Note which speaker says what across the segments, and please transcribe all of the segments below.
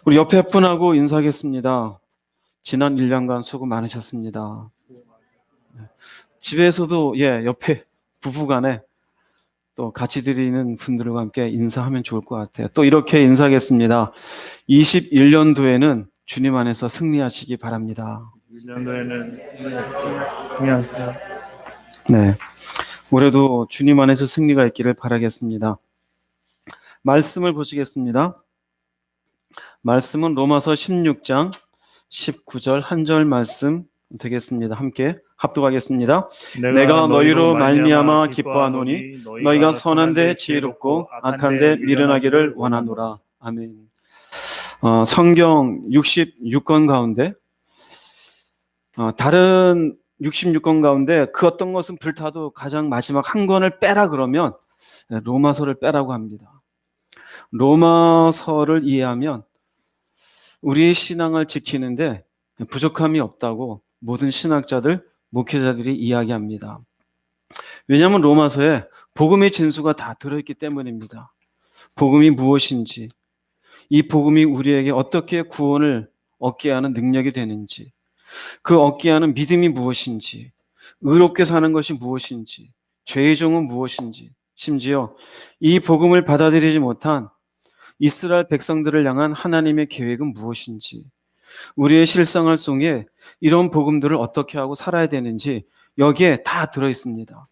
Speaker 1: 우리 옆에 분하고 인사하겠습니다. 지난 1년간 수고 많으셨습니다. 집에서도 옆에 부부간에 또 같이 드리는 분들과 함께 인사하면 좋을 것 같아요. 또 이렇게 인사하겠습니다. 21년도에는 주님 안에서 승리하시기 바랍니다.
Speaker 2: 1년도에는 승리하세요.
Speaker 1: 네, 올해도 주님 안에서 승리가 있기를 바라겠습니다. 말씀을 보시겠습니다. 말씀은 로마서 16장 19절 한 절 말씀 되겠습니다. 함께 합독하겠습니다. 내가 너희로 말미암아 기뻐하노니 너희가 선한데 지혜롭고 악한데 미련하기를 원하노라. 아멘. 성경 66권 가운데 다른 66권 가운데 그 어떤 것은 불타도 가장 마지막 한 권을 빼라 그러면 로마서를 빼라고 합니다. 로마서를 이해하면 우리의 신앙을 지키는데 부족함이 없다고 모든 신학자들, 목회자들이 이야기합니다. 왜냐하면 로마서에 복음의 진수가 다 들어있기 때문입니다. 복음이 무엇인지, 이 복음이 우리에게 어떻게 구원을 얻게 하는 능력이 되는지, 그 얻게 하는 믿음이 무엇인지, 의롭게 사는 것이 무엇인지, 죄의 종은 무엇인지, 심지어 이 복음을 받아들이지 못한 이스라엘 백성들을 향한 하나님의 계획은 무엇인지, 우리의 실생활 속에 이런 복음들을 어떻게 하고 살아야 되는지 여기에 다 들어있습니다.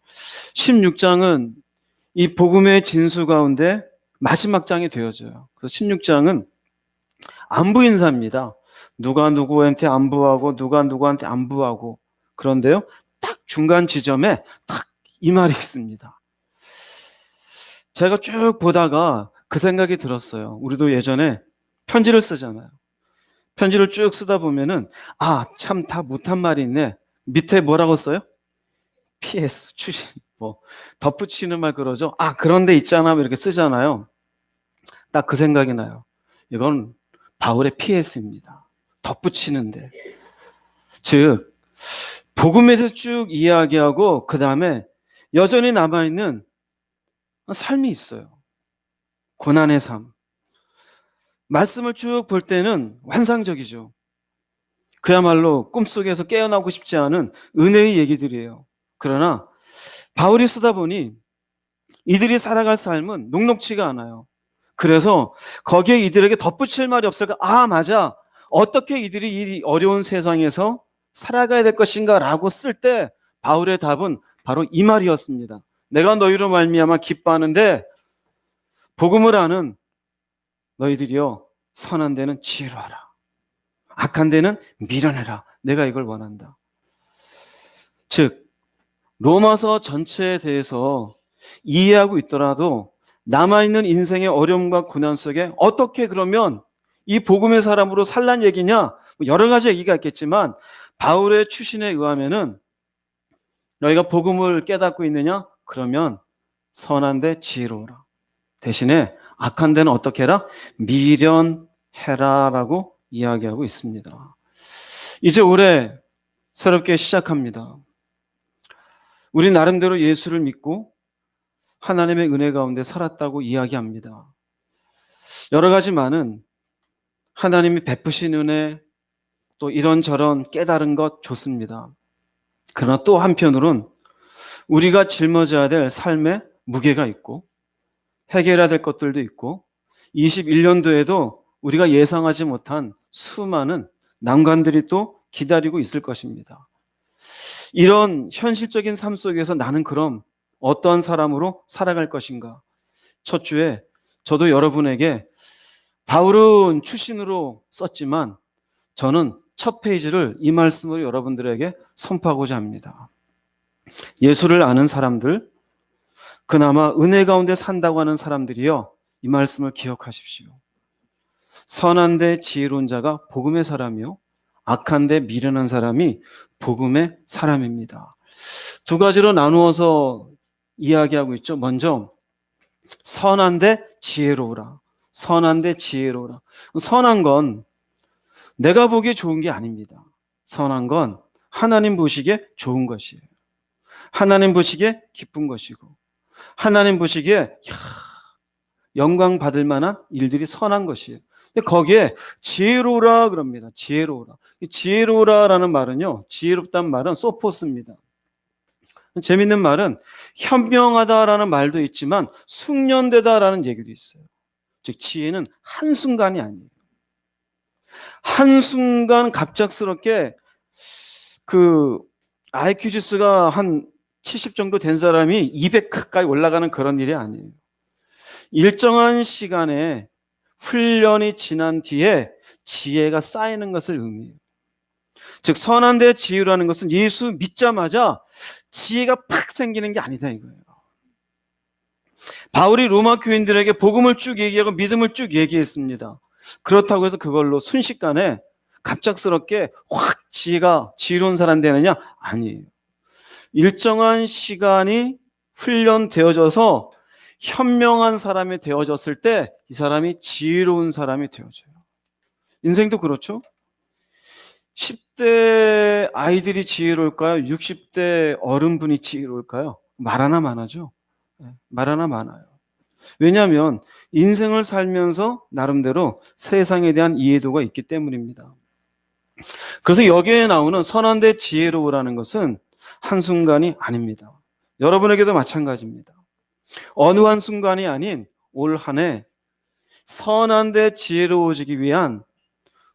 Speaker 1: 16장은 이 복음의 진수 가운데 마지막 장이 되어져요. 그래서 16장은 안부 인사입니다. 누가 누구한테 안부하고 누가 누구한테 안부하고, 그런데요 딱 중간 지점에 딱 이 말이 있습니다. 제가 쭉 보다가 그 생각이 들었어요. 우리도 예전에 편지를 쓰잖아요. 편지를 쭉 쓰다 보면은 참 다 못한 말이 있네. 밑에 뭐라고 써요? PS, 추신, 덧붙이는 말 그러죠. 그런데 있잖아 이렇게 쓰잖아요. 딱 그 생각이 나요. 이건 바울의 PS입니다. 덧붙이는데. 즉 복음에서 쭉 이야기하고 그 다음에 여전히 남아있는 삶이 있어요. 고난의 삶. 말씀을 쭉 볼 때는 환상적이죠. 그야말로 꿈속에서 깨어나고 싶지 않은 은혜의 얘기들이에요. 그러나 바울이 쓰다 보니 이들이 살아갈 삶은 녹록지가 않아요. 그래서 거기에 이들에게 덧붙일 말이 없을까? 맞아. 어떻게 이들이 이 어려운 세상에서 살아가야 될 것인가 라고 쓸 때 바울의 답은 바로 이 말이었습니다. 내가 너희로 말미암아 기뻐하는데 복음을 아는 너희들이여 선한 데는 지혜로 하라. 악한 데는 미련해라. 내가 이걸 원한다. 즉 로마서 전체에 대해서 이해하고 있더라도 남아있는 인생의 어려움과 고난 속에 어떻게 그러면 이 복음의 사람으로 살란 얘기냐? 여러 가지 얘기가 있겠지만 바울의 추신에 의하면은 너희가 복음을 깨닫고 있느냐? 그러면 선한데 지혜로우라. 대신에 악한 데는 어떻게 해라? 미련해라라고 이야기하고 있습니다. 이제 올해 새롭게 시작합니다. 우리 나름대로 예수를 믿고 하나님의 은혜 가운데 살았다고 이야기합니다. 여러 가지 많은 하나님이 베푸신 은혜, 또 이런저런 깨달은 것 좋습니다. 그러나 또 한편으로는 우리가 짊어져야 될 삶의 무게가 있고 해결해야 될 것들도 있고 21년도에도 우리가 예상하지 못한 수많은 난관들이 또 기다리고 있을 것입니다. 이런 현실적인 삶 속에서 나는 그럼 어떠한 사람으로 살아갈 것인가? 첫 주에 저도 여러분에게 바울은 추신으로 썼지만 저는 첫 페이지를 이 말씀으로 여러분들에게 선포하고자 합니다. 예수를 아는 사람들, 그나마 은혜 가운데 산다고 하는 사람들이요, 이 말씀을 기억하십시오. 선한데 지혜로운 자가 복음의 사람이요, 악한데 미련한 사람이 복음의 사람입니다. 두 가지로 나누어서 이야기하고 있죠. 먼저 선한데 지혜로우라. 선한데 지혜로우라. 선한 건 내가 보기에 좋은 게 아닙니다. 선한 건 하나님 보시기에 좋은 것이에요. 하나님 보시기에 기쁜 것이고 하나님 보시기에 영광 받을 만한 일들이 선한 것이에요. 근데 거기에 지혜로우라 그럽니다. 지혜로우라. 이 지혜로우라라는 말은요, 지혜롭다는 말은 소포스입니다. 재밌는 말은 현명하다라는 말도 있지만 숙련되다라는 얘기도 있어요. 즉 지혜는 한순간이 아니에요. 한순간 갑작스럽게 그 IQ 지수가 한 70 정도 된 사람이 200 가까이 올라가는 그런 일이 아니에요. 일정한 시간에 훈련이 지난 뒤에 지혜가 쌓이는 것을 의미해요. 즉 선한 데 지혜라는 것은 예수 믿자마자 지혜가 팍 생기는 게 아니다 이거예요. 바울이 로마 교인들에게 복음을 쭉 얘기하고 믿음을 쭉 얘기했습니다. 그렇다고 해서 그걸로 순식간에 갑작스럽게 확 지혜가 지혜로운 사람 되느냐? 아니에요. 일정한 시간이 훈련되어져서 현명한 사람이 되어졌을 때 이 사람이 지혜로운 사람이 되어져요. 인생도 그렇죠. 10대 아이들이 지혜로울까요? 60대 어른분이 지혜로울까요? 말 하나 많아죠. 말 하나 많아요. 왜냐하면 인생을 살면서 나름대로 세상에 대한 이해도가 있기 때문입니다. 그래서 여기에 나오는 선한데 지혜로우라는 것은 한순간이 아닙니다. 여러분에게도 마찬가지입니다. 어느 한순간이 아닌 올 한 해 선한데 지혜로워지기 위한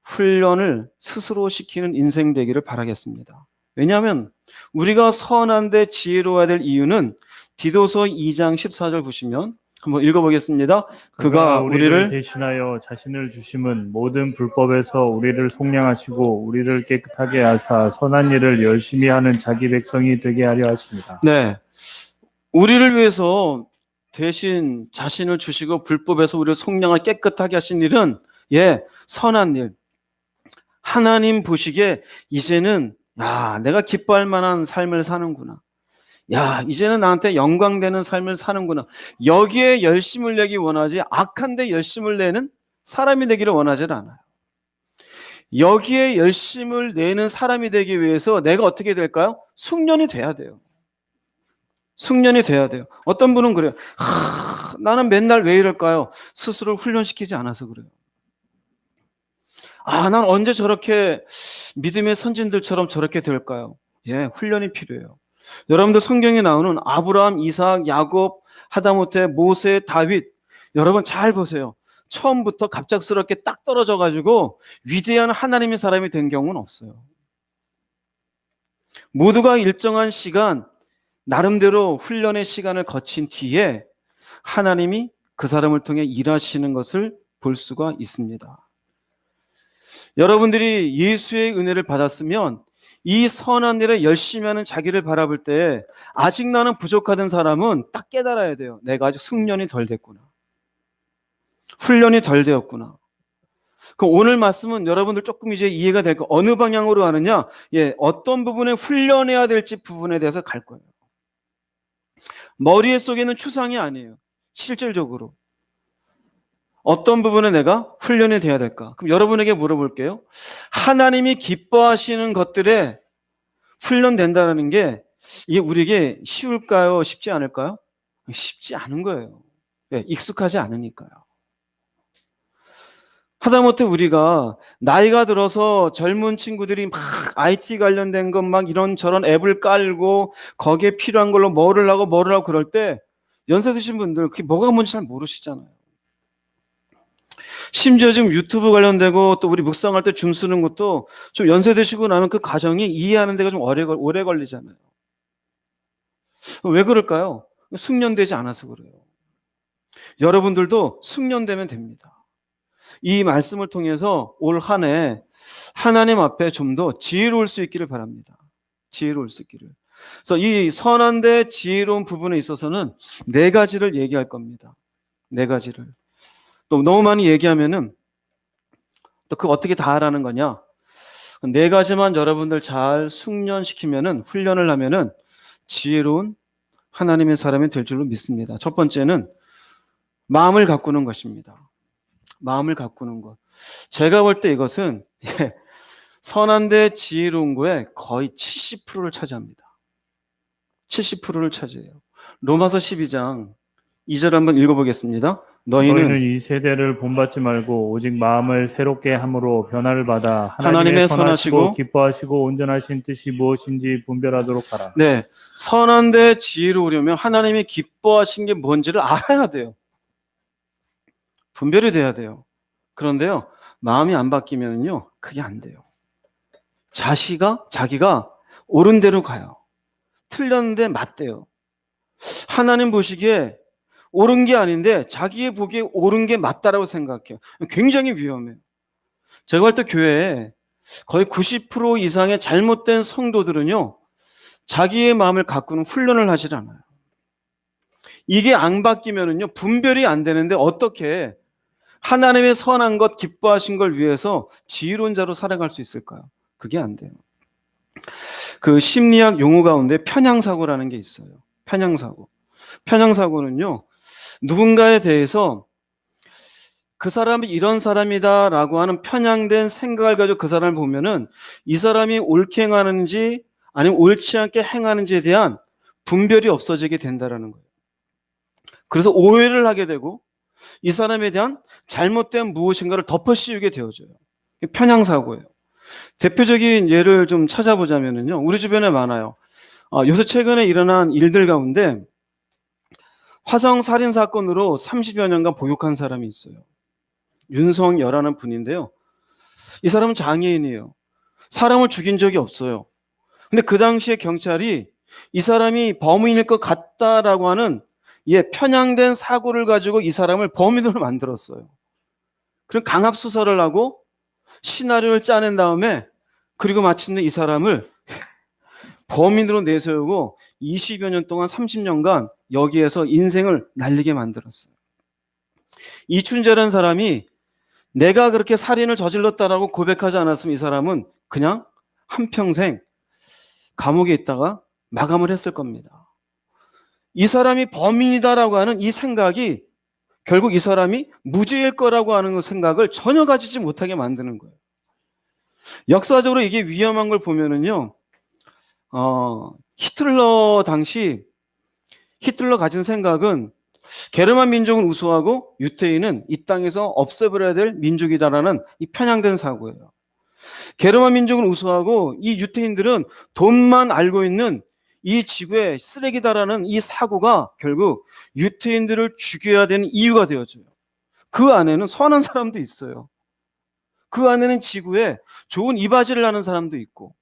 Speaker 1: 훈련을 스스로 시키는 인생 되기를 바라겠습니다. 왜냐하면 우리가 선한데 지혜로워야 될 이유는 디도서 2장 14절 보시면 한번 읽어보겠습니다. 그가 우리를
Speaker 2: 대신하여 자신을 주심은 모든 불법에서 우리를 속량하시고 우리를 깨끗하게 하사 선한 일을 열심히 하는 자기 백성이 되게 하려 하십니다.
Speaker 1: 네, 우리를 위해서 대신 자신을 주시고 불법에서 우리를 속량을 깨끗하게 하신 일은 선한 일. 하나님 보시기에 이제는 내가 기뻐할 만한 삶을 사는구나. 이제는 나한테 영광되는 삶을 사는구나. 여기에 열심을 내기 원하지 악한 데 열심을 내는 사람이 되기를 원하지 않아요. 여기에 열심을 내는 사람이 되기 위해서 내가 어떻게 될까요? 숙련이 돼야 돼요. 숙련이 돼야 돼요. 어떤 분은 그래요. 나는 맨날 왜 이럴까요? 스스로를 훈련시키지 않아서 그래요. 난 언제 저렇게 믿음의 선진들처럼 저렇게 될까요? 훈련이 필요해요. 여러분들 성경에 나오는 아브라함, 이삭, 야곱, 하다못해 모세, 다윗, 여러분 잘 보세요. 처음부터 갑작스럽게 딱 떨어져 가지고 위대한 하나님의 사람이 된 경우는 없어요. 모두가 일정한 시간 나름대로 훈련의 시간을 거친 뒤에 하나님이 그 사람을 통해 일하시는 것을 볼 수가 있습니다. 여러분들이 예수의 은혜를 받았으면 이 선한 일에 열심히 하는 자기를 바라볼 때 아직 나는 부족하던 사람은 딱 깨달아야 돼요. 내가 아직 숙련이 덜 됐구나. 훈련이 덜 되었구나. 그럼 오늘 말씀은 여러분들 조금 이제 이해가 될 거. 어느 방향으로 가느냐? 어떤 부분에 훈련해야 될지 부분에 대해서 갈 거예요. 머리에 속에는 추상이 아니에요. 실질적으로. 어떤 부분에 내가 훈련이 돼야 될까? 그럼 여러분에게 물어볼게요. 하나님이 기뻐하시는 것들에 훈련된다는 게 이게 우리에게 쉬울까요? 쉽지 않을까요? 쉽지 않은 거예요. 익숙하지 않으니까요. 하다못해 우리가 나이가 들어서 젊은 친구들이 막 IT 관련된 것 막 이런저런 앱을 깔고 거기에 필요한 걸로 뭐를 하고 그럴 때 연세 드신 분들 그게 뭐가 뭔지 잘 모르시잖아요. 심지어 지금 유튜브 관련되고 또 우리 묵상할 때 줌 쓰는 것도 좀 연세 드시고 나면 그 과정이 이해하는 데가 좀 오래 걸리잖아요. 왜 그럴까요? 숙련되지 않아서 그래요. 여러분들도 숙련되면 됩니다. 이 말씀을 통해서 올 한 해 하나님 앞에 좀 더 지혜로울 수 있기를 바랍니다. 지혜로울 수 있기를. 그래서 이 선한데 지혜로운 부분에 있어서는 4가지를 얘기할 겁니다. 4가지를. 또 너무 많이 얘기하면은 또 그거 어떻게 다 하라는 거냐? 4가지만 여러분들 잘 숙련시키면은 훈련을 하면은 지혜로운 하나님의 사람이 될 줄로 믿습니다. 첫 번째는 마음을 가꾸는 것입니다. 마음을 가꾸는 것. 제가 볼 때 이것은 선한데 지혜로운 거에 거의 70%를 차지합니다. 70%를 차지해요. 로마서 12장 2절 한번 읽어보겠습니다. 너희는
Speaker 2: 이 세대를 본받지 말고 오직 마음을 새롭게 함으로 변화를 받아
Speaker 1: 하나님의
Speaker 2: 선하시고
Speaker 1: 선하시고
Speaker 2: 기뻐하시고 온전하신 뜻이 무엇인지 분별하도록 하라.
Speaker 1: 네, 선한데 지혜로우려면 하나님이 기뻐하신 게 뭔지를 알아야 돼요. 분별이 돼야 돼요. 그런데요, 마음이 안 바뀌면요, 그게 안 돼요. 자기가 옳은 대로 가요. 틀렸는데 맞대요. 하나님 보시기에 옳은 게 아닌데 자기의 보기에 옳은 게 맞다라고 생각해요. 굉장히 위험해요. 제가 볼 때 교회에 거의 90% 이상의 잘못된 성도들은요, 자기의 마음을 가꾸는 훈련을 하질 않아요. 이게 안 바뀌면은요, 분별이 안 되는데 어떻게 하나님의 선한 것, 기뻐하신 걸 위해서 지혜로운 자로 살아갈 수 있을까요? 그게 안 돼요. 그 심리학 용어 가운데 편향사고라는 게 있어요. 편향사고. 편향사고는요, 누군가에 대해서 그 사람이 이런 사람이다라고 하는 편향된 생각을 가지고 그 사람을 보면은 이 사람이 옳게 행하는지 아니면 옳지 않게 행하는지에 대한 분별이 없어지게 된다라는 거예요. 그래서 오해를 하게 되고 이 사람에 대한 잘못된 무엇인가를 덮어씌우게 되어져요. 편향사고예요. 대표적인 예를 좀 찾아보자면요, 우리 주변에 많아요. 요새 최근에 일어난 일들 가운데 화성 살인 사건으로 30여 년간 복역한 사람이 있어요. 윤성여라는 분인데요. 이 사람은 장애인이에요. 사람을 죽인 적이 없어요. 근데 그 당시에 경찰이 이 사람이 범인일 것 같다라고 하는 편향된 사고를 가지고 이 사람을 범인으로 만들었어요. 그럼 강압 수사를 하고 시나리오를 짜낸 다음에 그리고 마침내 이 사람을 범인으로 내세우고 20여 년 동안 30년간 여기에서 인생을 날리게 만들었어요. 이춘재라는 사람이 내가 그렇게 살인을 저질렀다라고 고백하지 않았으면 이 사람은 그냥 한평생 감옥에 있다가 마감을 했을 겁니다. 이 사람이 범인이다라고 하는 이 생각이 결국 이 사람이 무죄일 거라고 하는 생각을 전혀 가지지 못하게 만드는 거예요. 역사적으로 이게 위험한 걸 보면은요, 히틀러 당시 히틀러 가진 생각은 게르만 민족은 우수하고 유태인은 이 땅에서 없애버려야 될 민족이다라는 이 편향된 사고예요. 게르만 민족은 우수하고 이 유태인들은 돈만 알고 있는 이 지구의 쓰레기다라는 이 사고가 결국 유태인들을 죽여야 되는 이유가 되어져요. 그 안에는 선한 사람도 있어요. 그 안에는 지구에 좋은 이바지를 하는 사람도 있고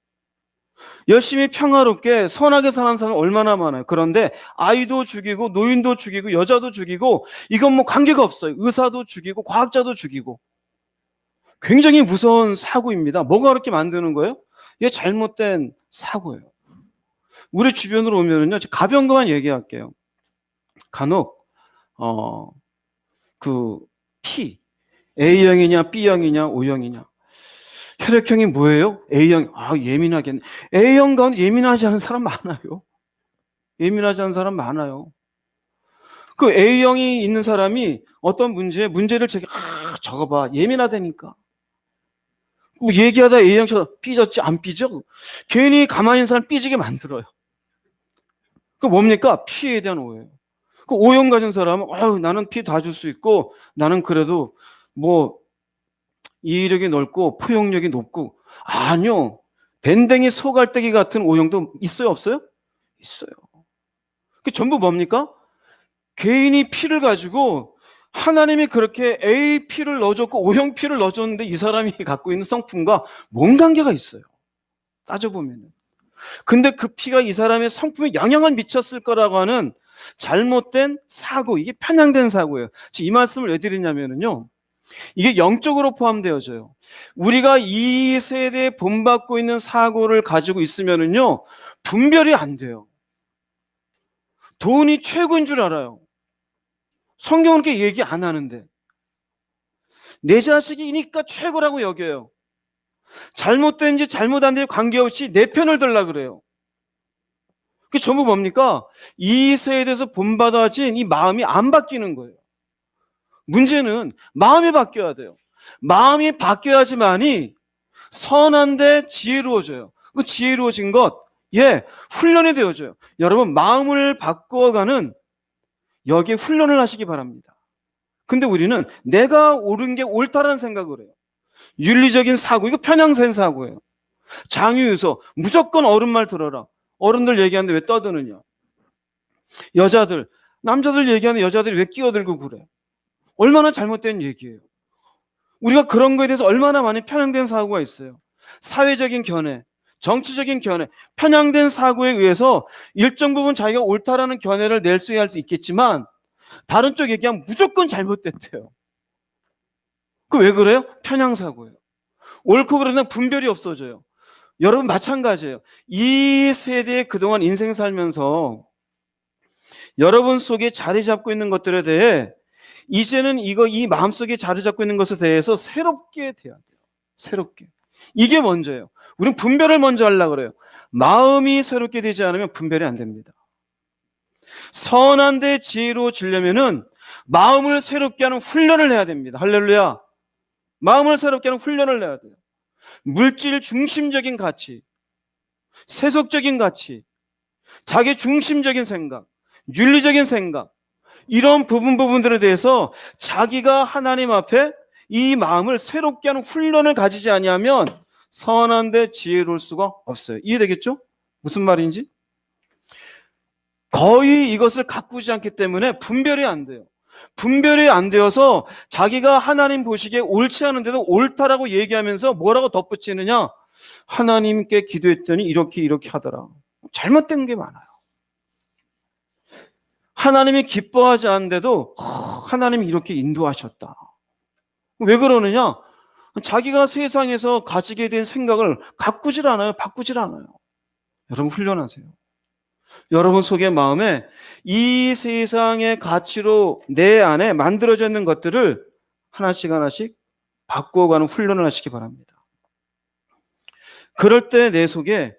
Speaker 1: 열심히 평화롭게 선하게 사는 사람은 얼마나 많아요. 그런데 아이도 죽이고 노인도 죽이고 여자도 죽이고 이건 뭐 관계가 없어요. 의사도 죽이고 과학자도 죽이고 굉장히 무서운 사고입니다. 뭐가 그렇게 만드는 거예요? 이게 잘못된 사고예요. 우리 주변으로 오면은요, 가벼운 것만 얘기할게요. 간혹 그 P A형이냐 B형이냐 O형이냐 혈액형이 뭐예요? A형. 예민하겠네. A형 가운데 예민하지 않은 사람 많아요. 예민하지 않은 사람 많아요. 그 A형이 있는 사람이 어떤 문제를 적어봐. 예민하다니까. 뭐 얘기하다 A형처럼 삐졌지 안 삐져? 괜히 가만히 있는 사람 삐지게 만들어요. 그 뭡니까? 피에 대한 오해예요. 그 O형 가진 사람은 나는 피 다 줄 수 있고 나는 그래도 뭐 이의력이 넓고 포용력이 높고 아니요. 밴댕이 소갈대기 같은 O형도 있어요 없어요? 있어요. 그 전부 뭡니까? 개인이 피를 가지고 하나님이 그렇게 A 피를 넣어줬고 O형 피를 넣어줬는데 이 사람이 갖고 있는 성품과 뭔 관계가 있어요? 따져보면. 근데 그 피가 이 사람의 성품에 영향을 미쳤을 거라고 하는 잘못된 사고, 이게 편향된 사고예요. 이 말씀을 왜 드리냐면요, 이게 영적으로 포함되어져요. 우리가 이 세대에 본받고 있는 사고를 가지고 있으면은요, 분별이 안 돼요. 돈이 최고인 줄 알아요. 성경은 그렇게 얘기 안 하는데. 내 자식이니까 최고라고 여겨요. 잘못된지 잘못 안 된지 관계없이 내 편을 들라 그래요. 그게 전부 뭡니까? 이 세대에서 본받아진 이 마음이 안 바뀌는 거예요. 문제는 마음이 바뀌어야 돼요. 마음이 바뀌어야지만이 선한데 지혜로워져요. 그 지혜로워진 것, 훈련이 되어져요. 여러분, 마음을 바꿔가는 여기에 훈련을 하시기 바랍니다. 근데 우리는 내가 옳은 게 옳다라는 생각을 해요. 윤리적인 사고, 이거 편향된 사고예요. 장유유서, 무조건 어른 말 들어라. 어른들 얘기하는데 왜 떠드느냐. 여자들, 남자들 얘기하는데 여자들이 왜 끼어들고 그래. 얼마나 잘못된 얘기예요. 우리가 그런 거에 대해서 얼마나 많이 편향된 사고가 있어요. 사회적인 견해, 정치적인 견해, 편향된 사고에 의해서 일정 부분 자기가 옳다라는 견해를 낼 수 있겠지만 다른 쪽 얘기하면 무조건 잘못됐대요. 그 왜 그래요? 편향 사고예요. 옳고 그르는 분별이 없어져요. 여러분 마찬가지예요. 이 세대에 그동안 인생 살면서 여러분 속에 자리 잡고 있는 것들에 대해 이제는 이 마음속에 자리 잡고 있는 것에 대해서 새롭게 돼야 돼요. 새롭게. 이게 먼저예요. 우리는 분별을 먼저 하려고 그래요. 마음이 새롭게 되지 않으면 분별이 안 됩니다. 선한 데 지혜로워지려면은 마음을 새롭게 하는 훈련을 해야 됩니다. 할렐루야. 마음을 새롭게 하는 훈련을 해야 돼요. 물질 중심적인 가치, 세속적인 가치, 자기 중심적인 생각, 윤리적인 생각, 이런 부분들에 대해서 자기가 하나님 앞에 이 마음을 새롭게 하는 훈련을 가지지 아니하면 선한데 지혜로울 수가 없어요. 이해되겠죠? 무슨 말인지? 거의 이것을 가꾸지 않기 때문에 분별이 안 돼요. 분별이 안 되어서 자기가 하나님 보시기에 옳지 않은데도 옳다라고 얘기하면서 뭐라고 덧붙이느냐? 하나님께 기도했더니 이렇게 하더라. 잘못된 게 많아요. 하나님이 기뻐하지 않는데도 하나님이 이렇게 인도하셨다. 왜 그러느냐? 자기가 세상에서 가지게 된 생각을 가꾸질 않아요. 바꾸질 않아요. 여러분 훈련하세요. 여러분 속의 마음에 이 세상의 가치로 내 안에 만들어져 있는 것들을 하나씩 바꾸어가는 훈련을 하시기 바랍니다. 그럴 때 내 속에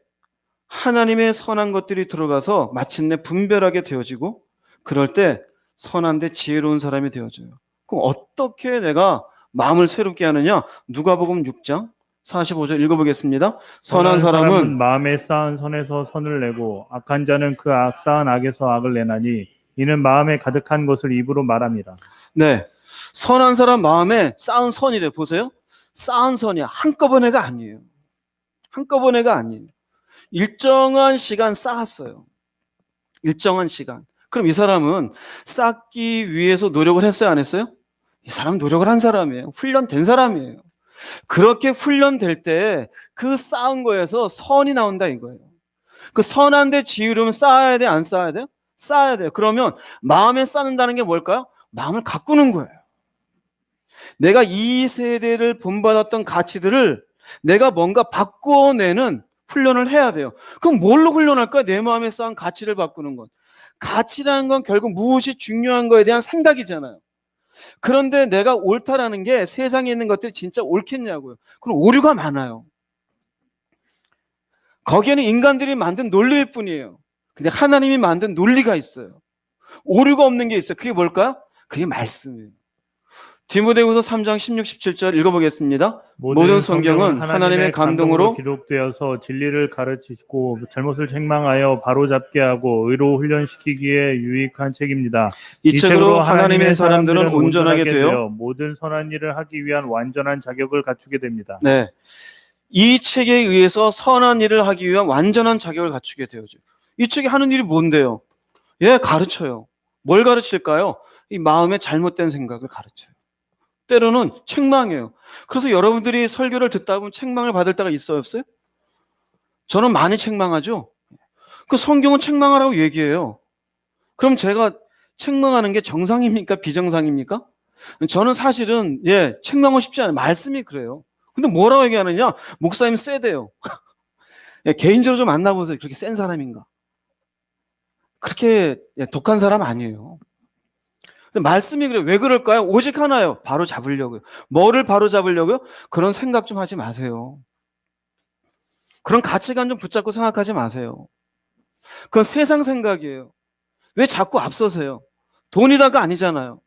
Speaker 1: 하나님의 선한 것들이 들어가서 마침내 분별하게 되어지고 그럴 때 선한데 지혜로운 사람이 되어져요. 그럼 어떻게 내가 마음을 새롭게 하느냐? 누가복음 6장 45절 읽어보겠습니다. 선한 사람은
Speaker 2: 마음에 쌓은 선에서 선을 내고 악한 자는 그 쌓은 악에서 악을 내나니 이는 마음에 가득한 것을 입으로 말합니다.
Speaker 1: 네, 선한 사람 마음에 쌓은 선이래. 보세요. 쌓은 선이야. 한꺼번에가 아니에요. 한꺼번에가 아니에요. 일정한 시간 쌓았어요. 일정한 시간. 그럼 이 사람은 쌓기 위해서 노력을 했어요? 안 했어요? 이 사람은 노력을 한 사람이에요. 훈련된 사람이에요. 그렇게 훈련될 때 그 쌓은 거에서 선이 나온다 이거예요. 그 선한데 지으려면 쌓아야 돼? 안 쌓아야 돼요? 쌓아야 돼요. 그러면 마음에 쌓는다는 게 뭘까요? 마음을 가꾸는 거예요. 내가 이 세대를 본받았던 가치들을 내가 뭔가 바꾸어내는 훈련을 해야 돼요. 그럼 뭘로 훈련할까요? 내 마음에 쌓은 가치를 바꾸는 것. 가치라는 건 결국 무엇이 중요한 거에 대한 생각이잖아요. 그런데 내가 옳다라는 게 세상에 있는 것들이 진짜 옳겠냐고요. 그럼 오류가 많아요. 거기에는 인간들이 만든 논리일 뿐이에요. 근데 하나님이 만든 논리가 있어요. 오류가 없는 게 있어요. 그게 뭘까요? 그게 말씀이에요. 디모데후서 3장 16, 17절 읽어보겠습니다. 모든 성경은 하나님의 감동으로
Speaker 2: 기록되어서 진리를 가르치고 잘못을 책망하여 바로잡게 하고 의로 훈련시키기에 유익한 책입니다.
Speaker 1: 이 책으로 하나님의 사람들은 온전하게 되어
Speaker 2: 모든 선한 일을 하기 위한 완전한 자격을 갖추게 됩니다.
Speaker 1: 네, 이 책에 의해서 선한 일을 하기 위한 완전한 자격을 갖추게 되어죠. 이 책이 하는 일이 뭔데요? 예, 가르쳐요. 뭘 가르칠까요? 이 마음의 잘못된 생각을 가르쳐요. 때로는 책망해요. 그래서 여러분들이 설교를 듣다 보면 책망을 받을 때가 있어요, 없어요? 저는 많이 책망하죠. 그 성경은 책망하라고 얘기해요. 그럼 제가 책망하는 게 정상입니까? 비정상입니까? 저는 사실은 책망하고 싶지 않아요. 말씀이 그래요. 근데 뭐라고 얘기하느냐? 목사님 세대요. 개인적으로 좀 만나보세요. 그렇게 센 사람인가? 그렇게 독한 사람 아니에요. 근데 말씀이 그래요. 왜 그럴까요? 오직 하나요. 바로 잡으려고요. 뭐를 바로 잡으려고요? 그런 생각 좀 하지 마세요. 그런 가치관 좀 붙잡고 생각하지 마세요. 그건 세상 생각이에요. 왜 자꾸 앞서세요? 돈이다가 아니잖아요.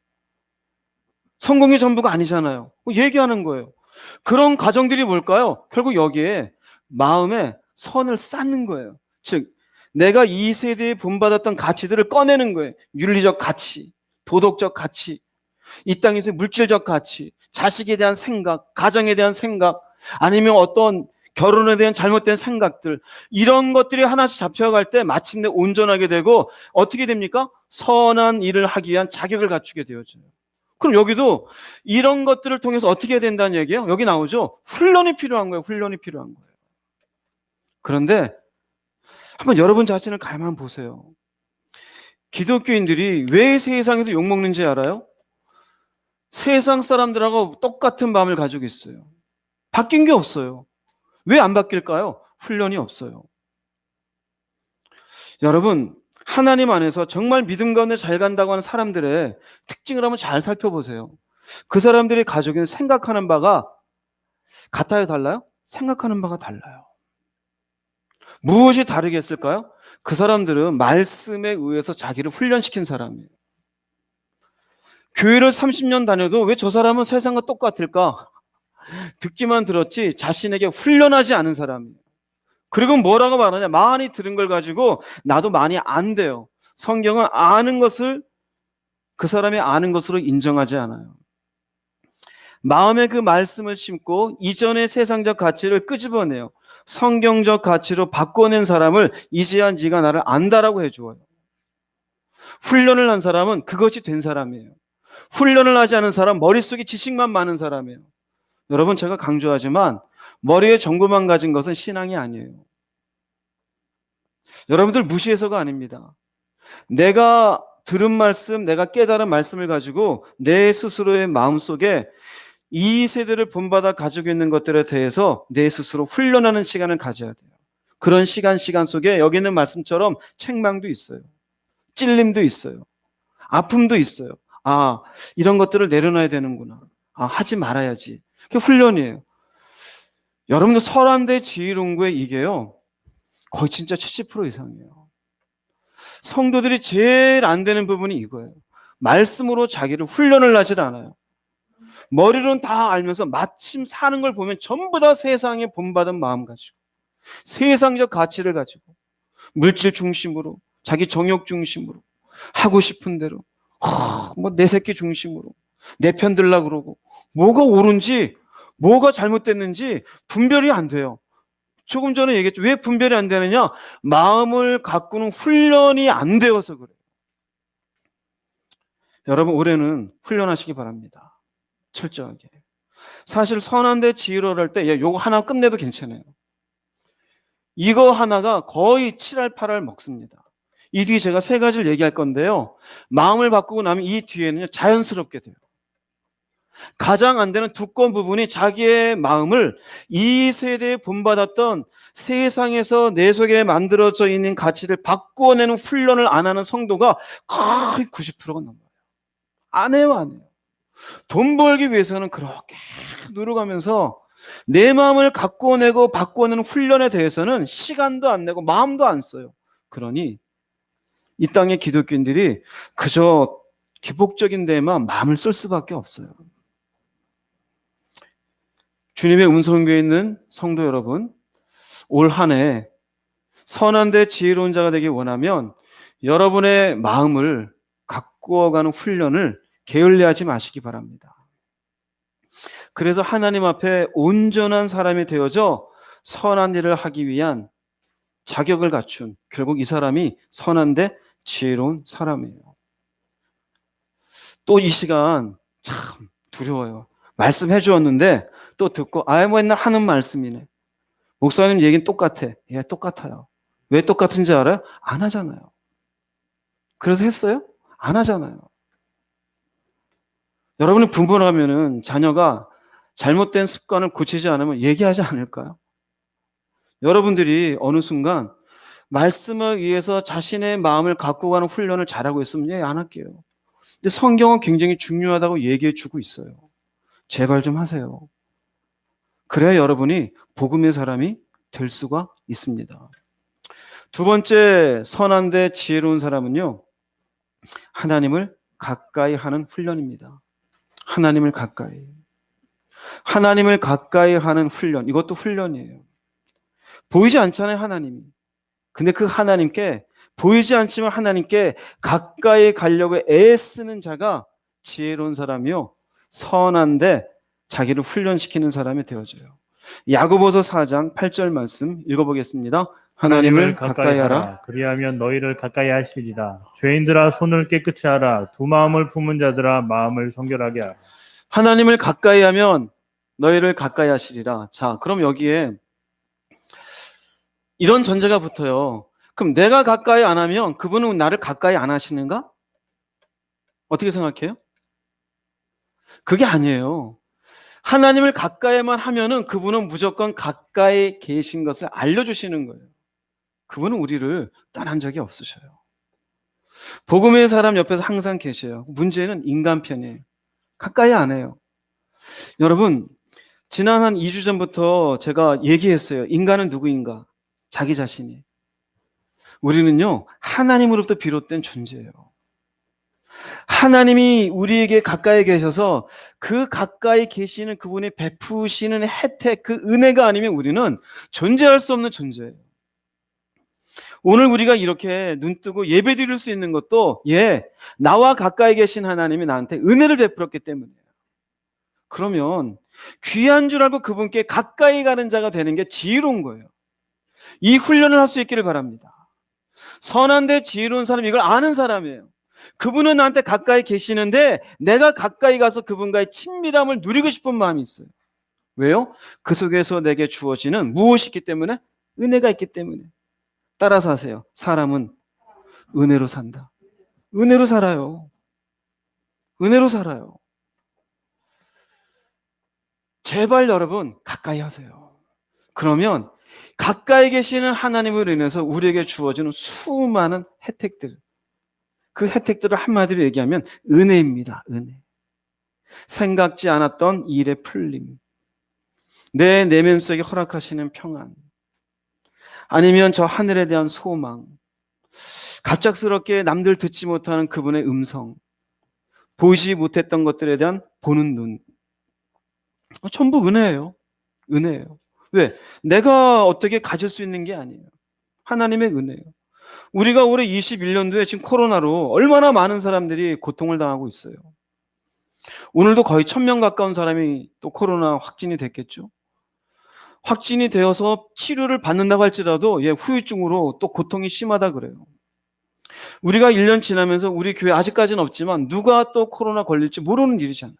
Speaker 1: 성공이 전부가 아니잖아요. 얘기하는 거예요. 그런 가정들이 뭘까요? 결국 여기에 마음에 선을 쌓는 거예요. 즉 내가 이 세대에 본받았던 가치들을 꺼내는 거예요. 윤리적 가치, 도덕적 가치. 이 땅에서 물질적 가치, 자식에 대한 생각, 가정에 대한 생각, 아니면 어떤 결혼에 대한 잘못된 생각들, 이런 것들이 하나씩 잡혀갈 때 마침내 온전하게 되고 어떻게 됩니까? 선한 일을 하기 위한 자격을 갖추게 되어져요. 그럼 여기도 이런 것들을 통해서 어떻게 해야 된다는 얘기예요? 여기 나오죠. 훈련이 필요한 거예요. 훈련이 필요한 거예요. 그런데 한번 여러분 자신을 가만 보세요. 기독교인들이 왜 세상에서 욕먹는지 알아요? 세상 사람들하고 똑같은 마음을 가지고 있어요. 바뀐 게 없어요. 왜 안 바뀔까요? 훈련이 없어요. 여러분, 하나님 안에서 정말 믿음 가운데 잘 간다고 하는 사람들의 특징을 한번 잘 살펴보세요. 그 사람들이 가지고 있는 생각하는 바가 같아요, 달라요? 생각하는 바가 달라요. 무엇이 다르게 했을까요? 그 사람들은 말씀에 의해서 자기를 훈련시킨 사람이에요. 교회를 30년 다녀도 왜 저 사람은 세상과 똑같을까? 듣기만 들었지 자신에게 훈련하지 않은 사람이에요. 그리고 뭐라고 말하냐? 많이 들은 걸 가지고 나도 많이 안 돼요. 성경은 아는 것을 그 사람이 아는 것으로 인정하지 않아요. 마음에 그 말씀을 심고 이전의 세상적 가치를 끄집어내요. 성경적 가치로 바꿔낸 사람을 이제야 네가 나를 안다라고 해줘요. 훈련을 한 사람은 그것이 된 사람이에요. 훈련을 하지 않은 사람, 머릿속에 지식만 많은 사람이에요. 여러분, 제가 강조하지만 머리에 정보만 가진 것은 신앙이 아니에요. 여러분들 무시해서가 아닙니다. 내가 들은 말씀, 내가 깨달은 말씀을 가지고 내 스스로의 마음속에 이 세대를 본받아 가지고 있는 것들에 대해서 내 스스로 훈련하는 시간을 가져야 돼요. 그런 시간 속에 여기 있는 말씀처럼 책망도 있어요. 찔림도 있어요. 아픔도 있어요. 아, 이런 것들을 내려놔야 되는구나. 아, 하지 말아야지. 그게 훈련이에요. 여러분들 설한대 지휘론구에 이게요, 거의 진짜 70% 이상이에요. 성도들이 제일 안 되는 부분이 이거예요. 말씀으로 자기를 훈련을 하질 않아요. 머리로는 다 알면서 마침 사는 걸 보면 전부 다 세상에 본받은 마음 가지고, 세상적 가치를 가지고, 물질 중심으로, 자기 정욕 중심으로, 하고 싶은 대로, 뭐 내 새끼 중심으로, 내 편 들려고 그러고, 뭐가 옳은지 뭐가 잘못됐는지 분별이 안 돼요. 조금 전에 얘기했죠. 왜 분별이 안 되느냐? 마음을 가꾸는 훈련이 안 되어서 그래요. 여러분, 올해는 훈련하시기 바랍니다. 철저하게. 사실 선한데 지혜로를 할 때 요거 하나 끝내도 괜찮아요. 이거 하나가 거의 7할 8할 먹습니다. 이 뒤에 제가 3가지를 얘기할 건데요. 마음을 바꾸고 나면 이 뒤에는 자연스럽게 돼요. 가장 안 되는 두꺼운 부분이 자기의 마음을 이 세대에 본받았던 세상에서 내 속에 만들어져 있는 가치를 바꾸어내는 훈련을 안 하는 성도가 거의 90%가 넘어요. 안 해요. 돈 벌기 위해서는 그렇게 노력하면서 내 마음을 바꾸어내고 바꾸어내는 훈련에 대해서는 시간도 안 내고 마음도 안 써요. 그러니 이 땅의 기독교인들이 그저 기복적인 데에만 마음을 쓸 수밖에 없어요. 주님의 음성교회에 있는 성도 여러분, 올 한 해 선한데 지혜로운 자가 되기 원하면 여러분의 마음을 가꾸어가는 훈련을 게을리하지 마시기 바랍니다. 그래서 하나님 앞에 온전한 사람이 되어져 선한 일을 하기 위한 자격을 갖춘, 결국 이 사람이 선한데 지혜로운 사람이에요. 또 이 시간 참 두려워요. 말씀해 주었는데 또 듣고 뭐 옛날 하는 말씀이네. 목사님 얘기는 똑같아. 예, 똑같아요. 왜 똑같은지 알아요? 안 하잖아요. 그래서 했어요? 안 하잖아요. 여러분이 부모라면은 자녀가 잘못된 습관을 고치지 않으면 얘기하지 않을까요? 여러분들이 어느 순간 말씀에 의해서 자신의 마음을 갖고 가는 훈련을 잘하고 있으면 예, 안 할게요. 근데 성경은 굉장히 중요하다고 얘기해 주고 있어요. 제발 좀 하세요. 그래야 여러분이 복음의 사람이 될 수가 있습니다. 두 번째 선한데 지혜로운 사람은요, 하나님을 가까이 하는 훈련입니다. 하나님을 가까이 하는 훈련, 이것도 훈련이에요. 보이지 않잖아요, 하나님이. 근데 그 하나님께, 보이지 않지만 하나님께 가까이 가려고 애쓰는 자가 지혜로운 사람이요 선한데 자기를 훈련시키는 사람이 되어져요. 야고보서 4장 8절 말씀 읽어보겠습니다. 하나님을 가까이 하라.
Speaker 2: 그리하면 너희를 가까이 하시리라. 죄인들아 손을 깨끗이 하라. 두 마음을 품은 자들아 마음을 성결하게 하라.
Speaker 1: 하나님을 가까이 하면 너희를 가까이 하시리라. 자, 그럼 여기에 이런 전제가 붙어요. 그럼 내가 가까이 안 하면 그분은 나를 가까이 안 하시는가? 어떻게 생각해요? 그게 아니에요. 하나님을 가까이만 하면은 그분은 무조건 가까이 계신 것을 알려주시는 거예요. 그분은 우리를 떠난 적이 없으셔요. 복음의 사람 옆에서 항상 계셔요. 문제는 인간 편이에요. 가까이 안 해요. 여러분, 지난 한 2주 전부터 제가 얘기했어요. 인간은 누구인가? 자기 자신이. 우리는요, 하나님으로부터 비롯된 존재예요. 하나님이 우리에게 가까이 계셔서 그 가까이 계시는 그분이 베푸시는 혜택, 그 은혜가 아니면 우리는 존재할 수 없는 존재예요. 오늘 우리가 이렇게 눈뜨고 예배 드릴 수 있는 것도 나와 가까이 계신 하나님이 나한테 은혜를 베풀었기 때문이에요. 그러면 귀한 줄 알고 그분께 가까이 가는 자가 되는 게 지혜로운 거예요. 이 훈련을 할 수 있기를 바랍니다. 선한데 지혜로운 사람, 이걸 아는 사람이에요. 그분은 나한테 가까이 계시는데 내가 가까이 가서 그분과의 친밀함을 누리고 싶은 마음이 있어요. 왜요? 그 속에서 내게 주어지는 무엇이 있기 때문에? 은혜가 있기 때문에. 따라서 하세요. 사람은 은혜로 산다. 은혜로 살아요. 은혜로 살아요. 제발 여러분 가까이 하세요. 그러면 가까이 계시는 하나님으로 인해서 우리에게 주어지는 수많은 혜택들, 그 혜택들을 한마디로 얘기하면 은혜입니다. 은혜. 생각지 않았던 일의 풀림, 내 내면 속에 허락하시는 평안, 아니면 저 하늘에 대한 소망, 갑작스럽게 남들 듣지 못하는 그분의 음성, 보이지 못했던 것들에 대한 보는 눈, 전부 은혜예요. 은혜예요. 왜? 내가 어떻게 가질 수 있는 게 아니에요. 하나님의 은혜예요. 우리가 올해 21년도에 지금 코로나로 얼마나 많은 사람들이 고통을 당하고 있어요. 오늘도 거의 1000명 가까운 사람이 또 코로나 확진이 됐겠죠. 확진이 되어서 치료를 받는다고 할지라도 후유증으로 또 고통이 심하다 그래요. 우리가 1년 지나면서 우리 교회 아직까지는 없지만 누가 또 코로나 걸릴지 모르는 일이잖아요.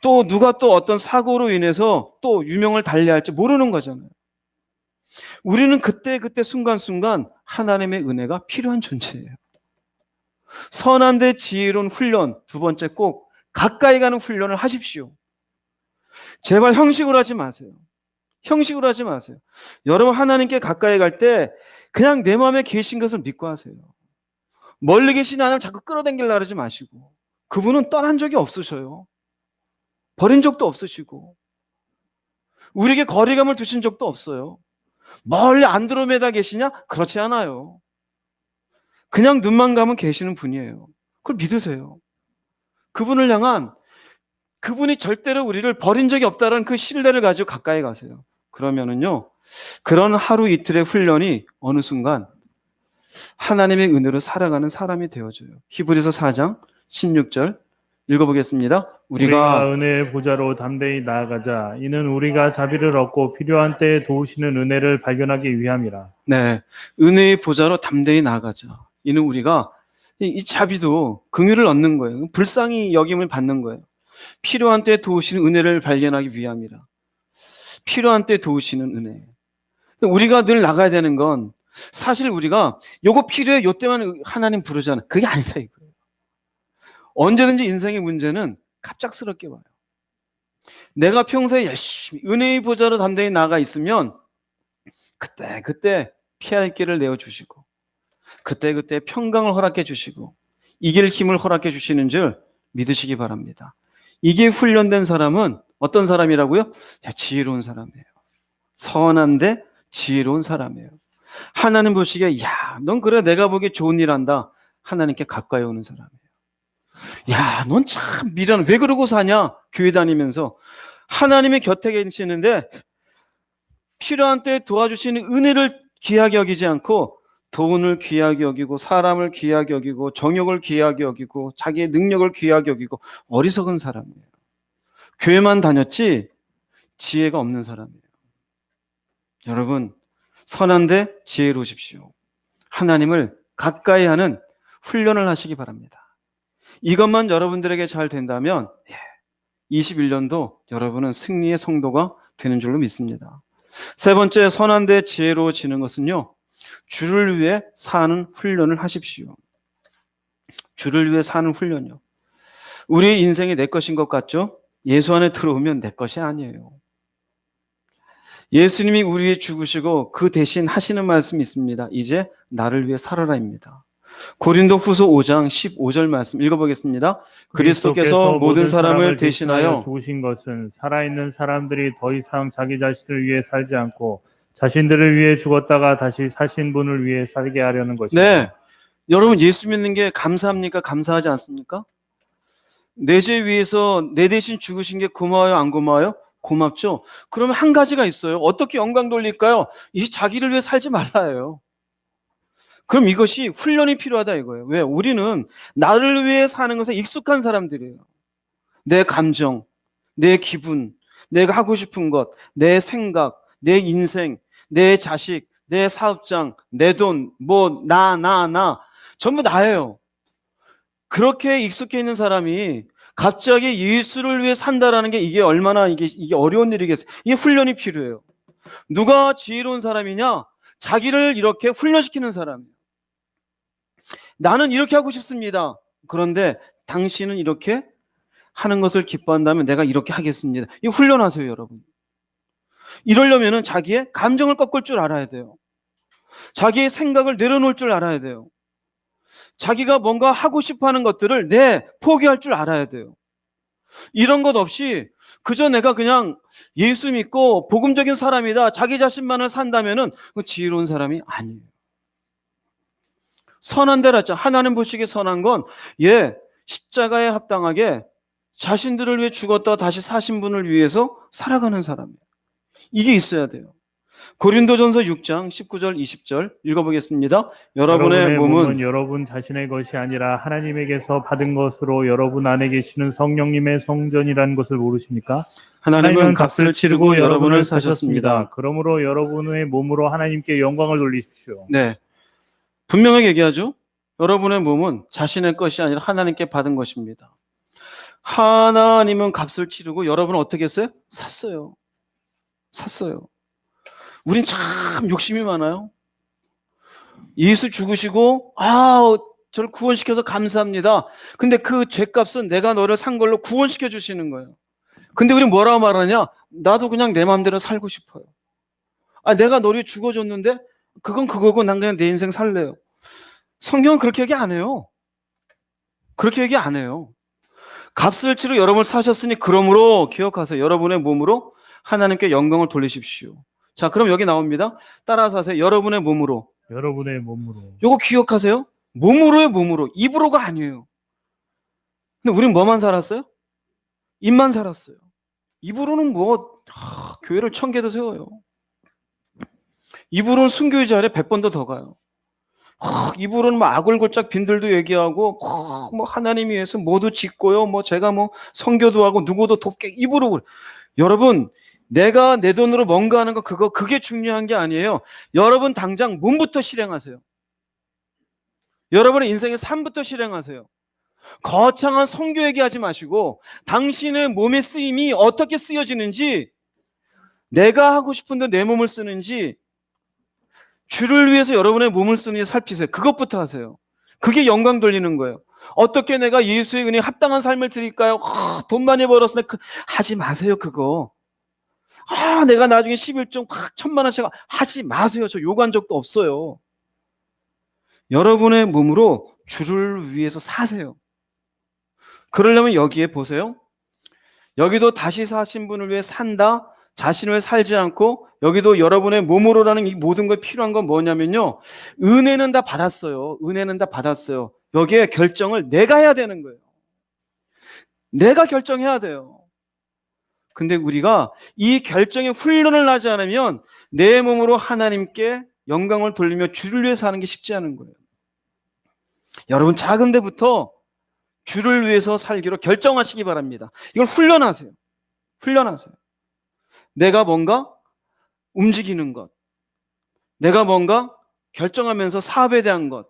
Speaker 1: 또 누가 또 어떤 사고로 인해서 또 유명을 달리해야 할지 모르는 거잖아요. 우리는 그때 순간순간 하나님의 은혜가 필요한 존재예요. 선한데 지혜로운 훈련, 두 번째 꼭 가까이 가는 훈련을 하십시오. 제발 형식으로 하지 마세요. 형식으로 하지 마세요. 여러분 하나님께 가까이 갈 때 그냥 내 마음에 계신 것을 믿고 하세요. 멀리 계신 하나님 자꾸 끌어당기려고 하지 마시고, 그분은 떠난 적이 없으셔요. 버린 적도 없으시고 우리에게 거리감을 두신 적도 없어요. 멀리 안드로메다 계시냐? 그렇지 않아요. 그냥 눈만 감으면 계시는 분이에요. 그걸 믿으세요. 그분을 향한, 그분이 절대로 우리를 버린 적이 없다는 그 신뢰를 가지고 가까이 가세요. 그러면은요, 그런 하루 이틀의 훈련이 어느 순간 하나님의 은혜로 살아가는 사람이 되어져요. 히브리서 4장 16절 읽어보겠습니다.
Speaker 2: 우리가 은혜의 보좌로 담대히 나아가자. 이는 우리가 자비를 얻고 필요한 때에 도우시는 은혜를 발견하기 위함이라.
Speaker 1: 네, 은혜의 보좌로 담대히 나아가자. 이는 우리가 이 자비도 긍휼을 얻는 거예요. 불쌍히 여김을 받는 거예요. 필요한 때에 도우시는 은혜를 발견하기 위함이라. 필요한 때에 도우시는 은혜. 우리가 늘 나가야 되는 건 사실 우리가 요거 필요해, 요 때만 하나님 부르잖아. 그게 아니다 이거예요. 언제든지 인생의 문제는 갑작스럽게 와요. 내가 평소에 열심히 은혜의 보좌로 담대히 나가 있으면 그때 피할 길을 내어주시고 그때 평강을 허락해 주시고 이길 힘을 허락해 주시는 줄 믿으시기 바랍니다. 이게 훈련된 사람은 어떤 사람이라고요? 지혜로운 사람이에요. 선한데 지혜로운 사람이에요. 하나님 보시기에 넌 그래 내가 보기에 좋은 일 한다. 하나님께 가까이 오는 사람이에요. 넌 참 미련해. 왜 그러고 사냐? 교회 다니면서 하나님의 곁에 계시는데 필요한 때에 도와주시는 은혜를 귀하게 여기지 않고 돈을 귀하게 여기고 사람을 귀하게 여기고 정욕을 귀하게 여기고 자기의 능력을 귀하게 여기고 어리석은 사람이에요. 교회만 다녔지 지혜가 없는 사람이에요. 여러분, 선한데 지혜로우십시오. 하나님을 가까이 하는 훈련을 하시기 바랍니다. 이것만 여러분들에게 잘 된다면 21년도 여러분은 승리의 성도가 되는 줄로 믿습니다. 세 번째, 선한데 지혜로워지는 것은요, 주를 위해 사는 훈련을 하십시오. 주를 위해 사는 훈련이요. 우리의 인생이 내 것인 것 같죠? 예수 안에 들어오면 내 것이 아니에요. 예수님이 우리 위해 죽으시고 그 대신 하시는 말씀이 있습니다. 이제 나를 위해 살아라입니다. 고린도후서 5장 15절 말씀 읽어보겠습니다. 그리스도께서 모든 사람을 대신하여
Speaker 2: 죽으신 것은 살아있는 사람들이 더 이상 자기 자신을 위해 살지 않고 자신들을 위해 죽었다가 다시 사신 분을 위해 살게 하려는 것입니다.
Speaker 1: 네, 여러분 예수 믿는 게 감사합니까? 감사하지 않습니까? 내 죄 위해서 내 대신 죽으신 게 고마워요? 안 고마워요? 고맙죠? 그러면 한 가지가 있어요. 어떻게 영광 돌릴까요? 이 자기를 위해 살지 말라예요. 그럼 이것이 훈련이 필요하다 이거예요. 왜? 우리는 나를 위해 사는 것에 익숙한 사람들이에요. 내 감정, 내 기분, 내가 하고 싶은 것, 내 생각, 내 인생, 내 자식, 내 사업장, 내 돈, 나 전부 나예요. 그렇게 익숙해 있는 사람이 갑자기 예수를 위해 산다라는 게 이게 얼마나 이게 어려운 일이겠어요. 이게 훈련이 필요해요. 누가 지혜로운 사람이냐? 자기를 이렇게 훈련시키는 사람이에요. 나는 이렇게 하고 싶습니다. 그런데 당신은 이렇게 하는 것을 기뻐한다면 내가 이렇게 하겠습니다. 이거 훈련하세요, 여러분. 이러려면은 자기의 감정을 꺾을 줄 알아야 돼요. 자기의 생각을 내려놓을 줄 알아야 돼요. 자기가 뭔가 하고 싶어 하는 것들을 포기할 줄 알아야 돼요. 이런 것 없이 그저 내가 그냥 예수 믿고 복음적인 사람이다, 자기 자신만을 산다면은 지혜로운 사람이 아니에요. 선한 데라 했죠. 하나님 보시기에 선한 건 십자가에 합당하게 자신들을 위해 죽었다 다시 사신 분을 위해서 살아가는 사람이에요. 이게 있어야 돼요. 고린도전서 6장 19절 20절 읽어보겠습니다. 여러분의 몸은
Speaker 2: 여러분 자신의 것이 아니라 하나님에게서 받은 것으로 여러분 안에 계시는 성령님의 성전이라는 것을 모르십니까?
Speaker 1: 하나님은 값을 치르고 여러분을 사셨습니다.
Speaker 2: 그러므로 여러분의 몸으로 하나님께 영광을 돌리십시오.
Speaker 1: 네, 분명하게 얘기하죠. 여러분의 몸은 자신의 것이 아니라 하나님께 받은 것입니다. 하나님은 값을 치르고 여러분은 어떻게 했어요? 샀어요. 우린 참 욕심이 많아요. 예수 죽으시고 저를 구원시켜서 감사합니다. 근데 그 죄값은 내가 너를 산 걸로 구원시켜 주시는 거예요. 근데 우리 뭐라고 말하냐? 나도 그냥 내 마음대로 살고 싶어요. 내가 너를 죽어줬는데 그건 그거고 난 그냥 내 인생 살래요. 성경은 그렇게 얘기 안 해요. 그렇게 얘기 안 해요. 값을 치르고 여러분을 사셨으니 그러므로 기억하세요. 여러분의 몸으로 하나님께 영광을 돌리십시오. 자, 그럼 여기 나옵니다. 따라서 하세요. 여러분의 몸으로. 요거 기억하세요. 몸으로의 몸으로. 입으로가 아니에요. 근데 우린 뭐만 살았어요? 입만 살았어요. 입으로는 교회를 1000개도 세워요. 입으로는 순교의 자리에 100번도 더 가요. 입으로는 아골골짝 빈들도 얘기하고 하나님 위해서 모두 짓고요. 제가 선교도 하고 누구도 돕게 입으로. 여러분, 내가 내 돈으로 뭔가 하는 거 그게 중요한 게 아니에요. 여러분 당장 몸부터 실행하세요. 여러분의 인생의 삶부터 실행하세요. 거창한 선교 얘기하지 마시고 당신의 몸의 쓰임이 어떻게 쓰여지는지, 내가 하고 싶은데 내 몸을 쓰는지, 주를 위해서 여러분의 몸을 쓰는지 살피세요. 그것부터 하세요. 그게 영광 돌리는 거예요. 어떻게 내가 예수의 은혜에 합당한 삶을 드릴까요? 돈 많이 벌었으니 하지 마세요. 그거 내가 나중에 11종 1000만원씩 하지 마세요. 저 요구한 적도 없어요. 여러분의 몸으로 주를 위해서 사세요. 그러려면 여기에 보세요. 여기도 다시 사신 분을 위해 산다, 자신을 위해 살지 않고, 여기도 여러분의 몸으로라는 이 모든 걸 필요한 건 뭐냐면요, 은혜는 다 받았어요. 여기에 결정을 내가 해야 되는 거예요. 내가 결정해야 돼요. 근데 우리가 이 결정의 훈련을 하지 않으면 내 몸으로 하나님께 영광을 돌리며 주를 위해 사는 게 쉽지 않은 거예요. 여러분, 작은 데부터 주를 위해서 살기로 결정하시기 바랍니다. 이걸 훈련하세요. 훈련하세요. 내가 뭔가 움직이는 것, 내가 뭔가 결정하면서 사업에 대한 것,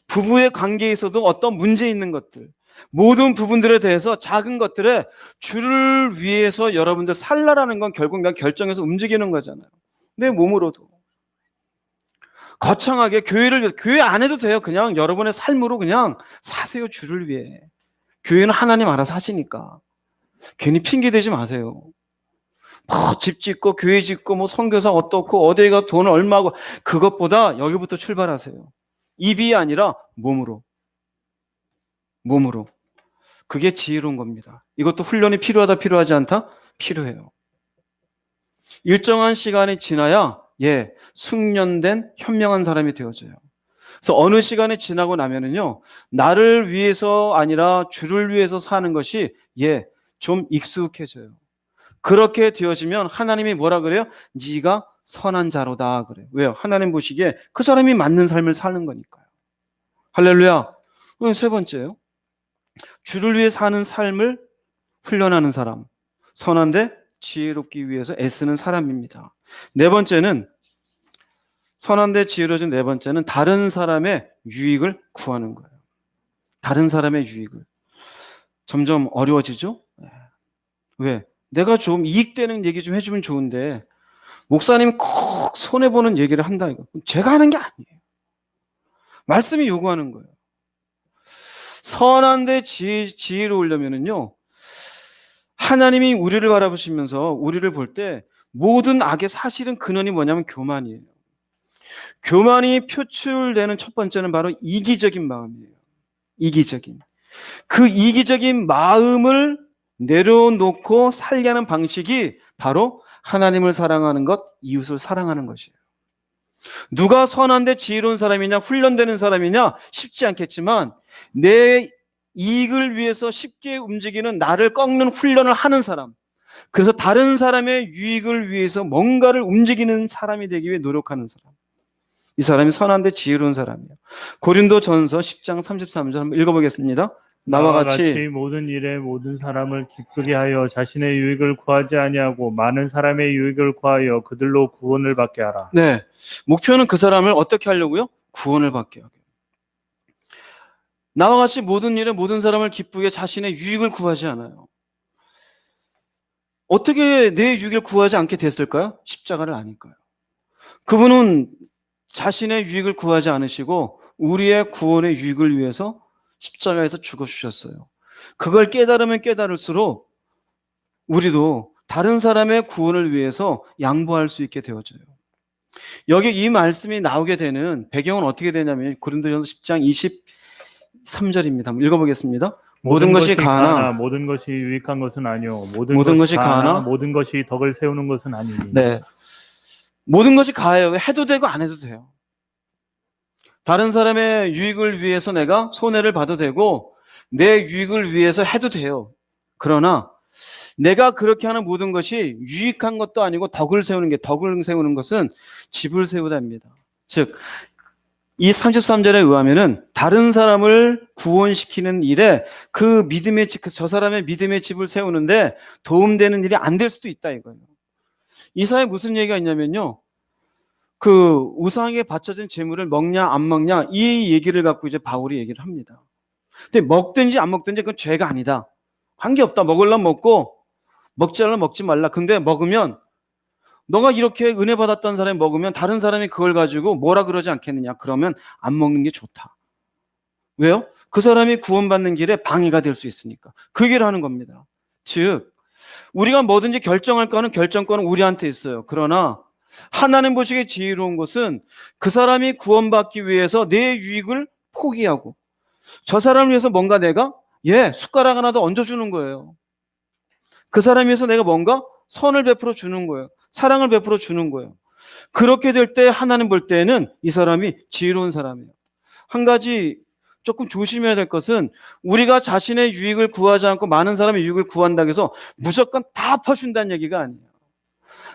Speaker 1: 부부의 관계에서도 어떤 문제 있는 것들, 모든 부분들에 대해서 작은 것들에 주를 위해서 여러분들 살라라는 건 결국 내가 결정해서 움직이는 거잖아요. 내 몸으로도. 거창하게 교회 안 해도 돼요. 그냥 여러분의 삶으로 그냥 사세요. 주를 위해. 교회는 하나님 알아서 하시니까. 괜히 핑계 대지 마세요. 뭐 집 짓고 교회 짓고 뭐 선교사 어떻고 어디에 가 돈 얼마고, 그것보다 여기부터 출발하세요. 입이 아니라 몸으로. 몸으로. 그게 지혜로운 겁니다. 이것도 훈련이 필요하다 필요하지 않다? 필요해요. 일정한 시간이 지나야 숙련된 현명한 사람이 되어져요. 그래서 어느 시간이 지나고 나면은요, 나를 위해서 아니라 주를 위해서 사는 것이 좀 익숙해져요. 그렇게 되어지면 하나님이 뭐라 그래요? 네가 선한 자로다 그래요. 왜요? 하나님 보시기에 그 사람이 맞는 삶을 사는 거니까요. 할렐루야. 세 번째요. 주를 위해 사는 삶을 훈련하는 사람. 선한데 지혜롭기 위해서 애쓰는 사람입니다. 네 번째는, 선한데 지혜로워진 네 번째는 다른 사람의 유익을 구하는 거예요. 다른 사람의 유익을. 점점 어려워지죠? 왜? 내가 좀 이익되는 얘기 좀 해주면 좋은데 목사님이 꼭 손해보는 얘기를 한다 이거. 제가 하는 게 아니에요. 말씀이 요구하는 거예요. 선한데 지혜로우려면은요, 하나님이 우리를 바라보시면서 우리를 볼 때 모든 악의 사실은 근원이 뭐냐면 교만이에요. 교만이 표출되는 첫 번째는 바로 이기적인 마음이에요. 이기적인. 그 이기적인 마음을 내려놓고 살게 하는 방식이 바로 하나님을 사랑하는 것, 이웃을 사랑하는 것이에요. 누가 선한데 지혜로운 사람이냐, 훈련되는 사람이냐 쉽지 않겠지만 내 이익을 위해서 쉽게 움직이는 나를 꺾는 훈련을 하는 사람, 그래서 다른 사람의 유익을 위해서 뭔가를 움직이는 사람이 되기 위해 노력하는 사람, 이 사람이 선한데 지혜로운 사람이에요. 고린도전서 10장 33절 한번 읽어보겠습니다. 나와 같이
Speaker 2: 모든 일에 모든 사람을 기쁘게 하여 자신의 유익을 구하지 아니하고 많은 사람의 유익을 구하여 그들로 구원을 받게 하라.
Speaker 1: 네, 목표는 그 사람을 어떻게 하려고요? 구원을 받게 하게. 나와 같이 모든 일에 모든 사람을 기쁘게 자신의 유익을 구하지 않아요. 어떻게 내 유익을 구하지 않게 됐을까요? 십자가를 아니까요. 그분은 자신의 유익을 구하지 않으시고 우리의 구원의 유익을 위해서 십자가에서 죽어주셨어요. 그걸 깨달으면 깨달을수록 우리도 다른 사람의 구원을 위해서 양보할 수 있게 되어져요. 여기 이 말씀이 나오게 되는 배경은 어떻게 되냐면 고린도전서 10장 23절입니다. 한번 읽어보겠습니다. 모든 것이 가하나
Speaker 2: 모든 것이 유익한 것은 아니요
Speaker 1: 모든 것이 가하나
Speaker 2: 모든 것이 덕을 세우는 것은 아니니.
Speaker 1: 네, 모든 것이 가해요. 해도 되고 안 해도 돼요. 다른 사람의 유익을 위해서 내가 손해를 봐도 되고 내 유익을 위해서 해도 돼요. 그러나 내가 그렇게 하는 모든 것이 유익한 것도 아니고 덕을 세우는 것은 집을 세우다입니다. 즉, 이 33절에 의하면은 다른 사람을 구원시키는 일에 그 저 사람의 믿음의 집을 세우는데 도움되는 일이 안 될 수도 있다 이거예요. 이사에 무슨 얘기가 있냐면요, 그 우상에 바쳐진 재물을 먹냐 안 먹냐 이 얘기를 갖고 이제 바울이 얘기를 합니다. 근데 먹든지 안 먹든지 그건 죄가 아니다. 관계없다. 먹으려면 먹고 먹지 않으면 먹지 말라. 근데 먹으면 너가 이렇게 은혜 받았던 사람이 먹으면 다른 사람이 그걸 가지고 뭐라 그러지 않겠느냐. 그러면 안 먹는 게 좋다. 왜요? 그 사람이 구원받는 길에 방해가 될 수 있으니까. 그 얘기를 하는 겁니다. 즉, 우리가 뭐든지 결정할 거는 결정권은 우리한테 있어요. 그러나 하나님 보시기에 지혜로운 것은 그 사람이 구원받기 위해서 내 유익을 포기하고 저 사람을 위해서 뭔가 내가 숟가락 하나 더 얹어주는 거예요. 그 사람을 위해서 내가 뭔가 선을 베풀어 주는 거예요. 사랑을 베풀어 주는 거예요. 그렇게 될 때 하나님 볼 때는 이 사람이 지혜로운 사람이에요. 한 가지 조금 조심해야 될 것은 우리가 자신의 유익을 구하지 않고 많은 사람의 유익을 구한다고 해서 무조건 다 퍼준다는 얘기가 아니에요.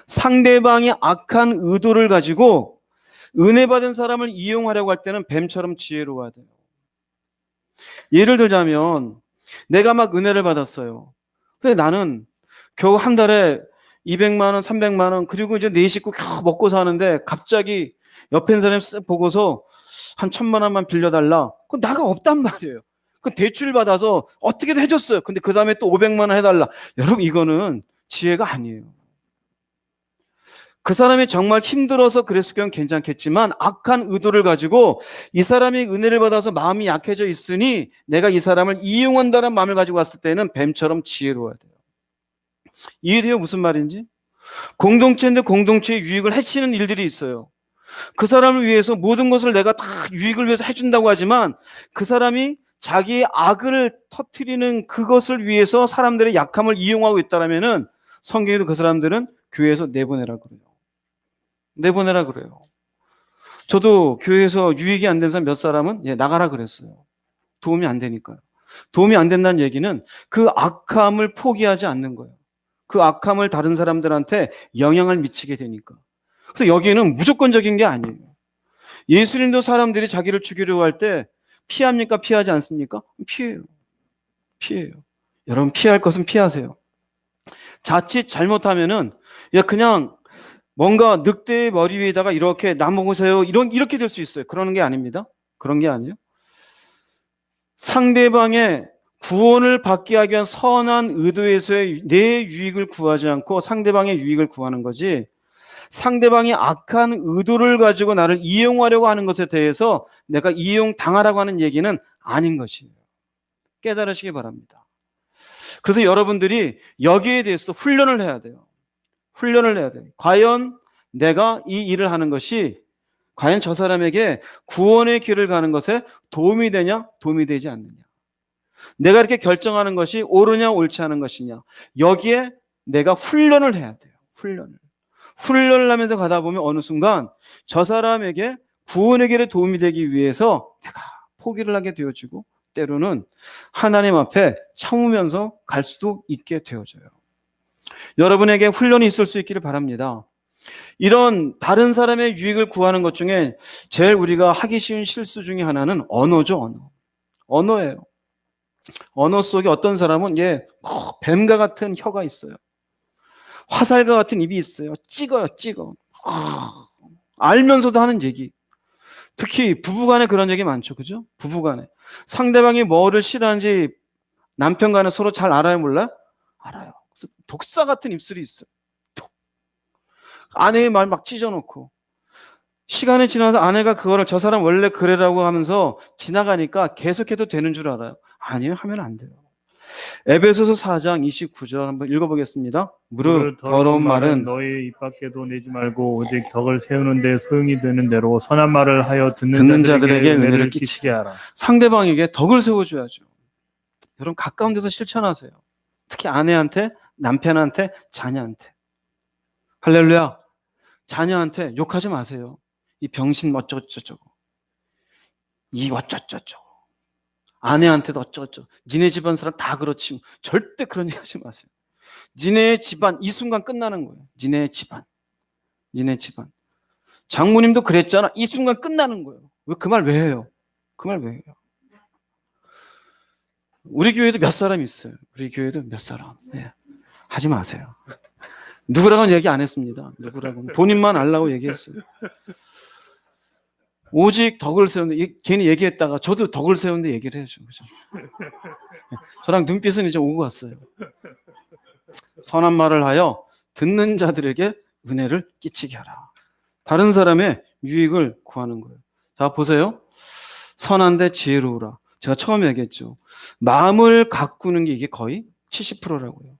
Speaker 1: 상대방이 악한 의도를 가지고 은혜 받은 사람을 이용하려고 할 때는 뱀처럼 지혜로워야 돼요. 예를 들자면 내가 막 은혜를 받았어요. 근데 나는 겨우 한 달에 200만 원, 300만 원, 그리고 이제 네 식구 겨우 먹고 사는데 갑자기 옆에 있는 사람이 쓱 보고서 한 1,000만 원만 빌려달라. 그건 나가 없단 말이에요. 그 대출 받아서 어떻게든 해줬어요. 근데 그 다음에 또 500만 원 해달라. 여러분, 이거는 지혜가 아니에요. 그 사람이 정말 힘들어서 그랬을 경우는 괜찮겠지만 악한 의도를 가지고 이 사람이 은혜를 받아서 마음이 약해져 있으니 내가 이 사람을 이용한다는 마음을 가지고 왔을 때는 뱀처럼 지혜로워야 돼요. 이해돼요? 무슨 말인지? 공동체인데 공동체의 유익을 해치는 일들이 있어요. 그 사람을 위해서 모든 것을 내가 다 유익을 위해서 해준다고 하지만 그 사람이 자기의 악을 터뜨리는 그것을 위해서 사람들의 약함을 이용하고 있다라면은 성경에도 그 사람들은 교회에서 내보내라 그래요. 내보내라 그래요. 저도 교회에서 유익이 안 된 사람 몇 사람은 나가라 그랬어요. 도움이 안 되니까요. 도움이 안 된다는 얘기는 그 악함을 포기하지 않는 거예요. 그 악함을 다른 사람들한테 영향을 미치게 되니까. 그래서 여기에는 무조건적인 게 아니에요. 예수님도 사람들이 자기를 죽이려고 할 때 피합니까? 피하지 않습니까? 피해요. 피해요. 여러분, 피할 것은 피하세요. 자칫 잘못하면은 그냥 뭔가 늑대의 머리 위에다가 이렇게 나먹으세요 이렇게 될 수 있어요. 그러는 게 아닙니다. 그런 게 아니에요. 상대방의 구원을 받게 하기 위한 선한 의도에서의 내 유익을 구하지 않고 상대방의 유익을 구하는 거지, 상대방이 악한 의도를 가지고 나를 이용하려고 하는 것에 대해서 내가 이용당하라고 하는 얘기는 아닌 것이에요. 깨달으시기 바랍니다. 그래서 여러분들이 여기에 대해서도 훈련을 해야 돼요. 훈련을 해야 돼요. 과연 내가 이 일을 하는 것이 과연 저 사람에게 구원의 길을 가는 것에 도움이 되냐, 도움이 되지 않느냐. 내가 이렇게 결정하는 것이 옳으냐, 옳지 않은 것이냐. 여기에 내가 훈련을 해야 돼요. 훈련을 하면서 가다 보면 어느 순간 저 사람에게 구원의 길에 도움이 되기 위해서 내가 포기를 하게 되어지고 때로는 하나님 앞에 참으면서 갈 수도 있게 되어져요. 여러분에게 훈련이 있을 수 있기를 바랍니다. 이런 다른 사람의 유익을 구하는 것 중에 제일 우리가 하기 쉬운 실수 중에 하나는 언어죠. 언어예요. 언어 속에 어떤 사람은 뱀과 같은 혀가 있어요. 화살과 같은 입이 있어요. 찍어. 알면서도 하는 얘기. 특히 부부간에 그런 얘기 많죠. 그죠? 부부간에. 상대방이 뭐를 싫어하는지 남편 간에 서로 잘 알아요, 몰라요? 알아요. 그래서 독사 같은 입술이 있어요. 아내의 말 막 찢어놓고. 시간이 지나서 아내가 그거를 저 사람 원래 그래라고 하면서 지나가니까 계속해도 되는 줄 알아요. 아니요, 하면 안 돼요. 에베소서 4장 29절 한번 읽어보겠습니다. 무릇 더러운 말은
Speaker 2: 너희 입 밖에도 내지 말고 오직 덕을 세우는 데 소용이 되는 대로 선한 말을 하여
Speaker 1: 듣는 자들에게 은혜를 끼치게
Speaker 2: 하라.
Speaker 1: 상대방에게 덕을 세워줘야죠. 여러분, 가까운 데서 실천하세요. 특히 아내한테, 남편한테, 자녀한테. 할렐루야. 자녀한테 욕하지 마세요. 이 병신 어쩌고저쩌고, 이 어쩌고저쩌고. 아내한테도 어쩌고저쩌고. 니네 집안 사람 다 그렇지. 절대 그런 얘기 하지 마세요. 니네 집안 이 순간 끝나는 거예요. 니네 집안. 장모님도 그랬잖아. 이 순간 끝나는 거예요. 그 말 왜 해요? 그 말 왜 해요? 우리 교회도 몇 사람 있어요. 우리 교회도 몇 사람. 하지 마세요. 누구라고는 얘기 안 했습니다. 누구라고. 본인만 알라고 얘기했어요. 오직 덕을 세우는데, 괜히 얘기했다가 저도 덕을 세우는데 얘기를 해야죠. 그죠? 저랑 눈빛은 이제 오고 갔어요. 선한 말을 하여 듣는 자들에게 은혜를 끼치게 하라. 다른 사람의 유익을 구하는 거예요. 자, 보세요. 선한데 지혜로우라. 제가 처음에 얘기했죠. 마음을 가꾸는 게 이게 거의 70%라고요.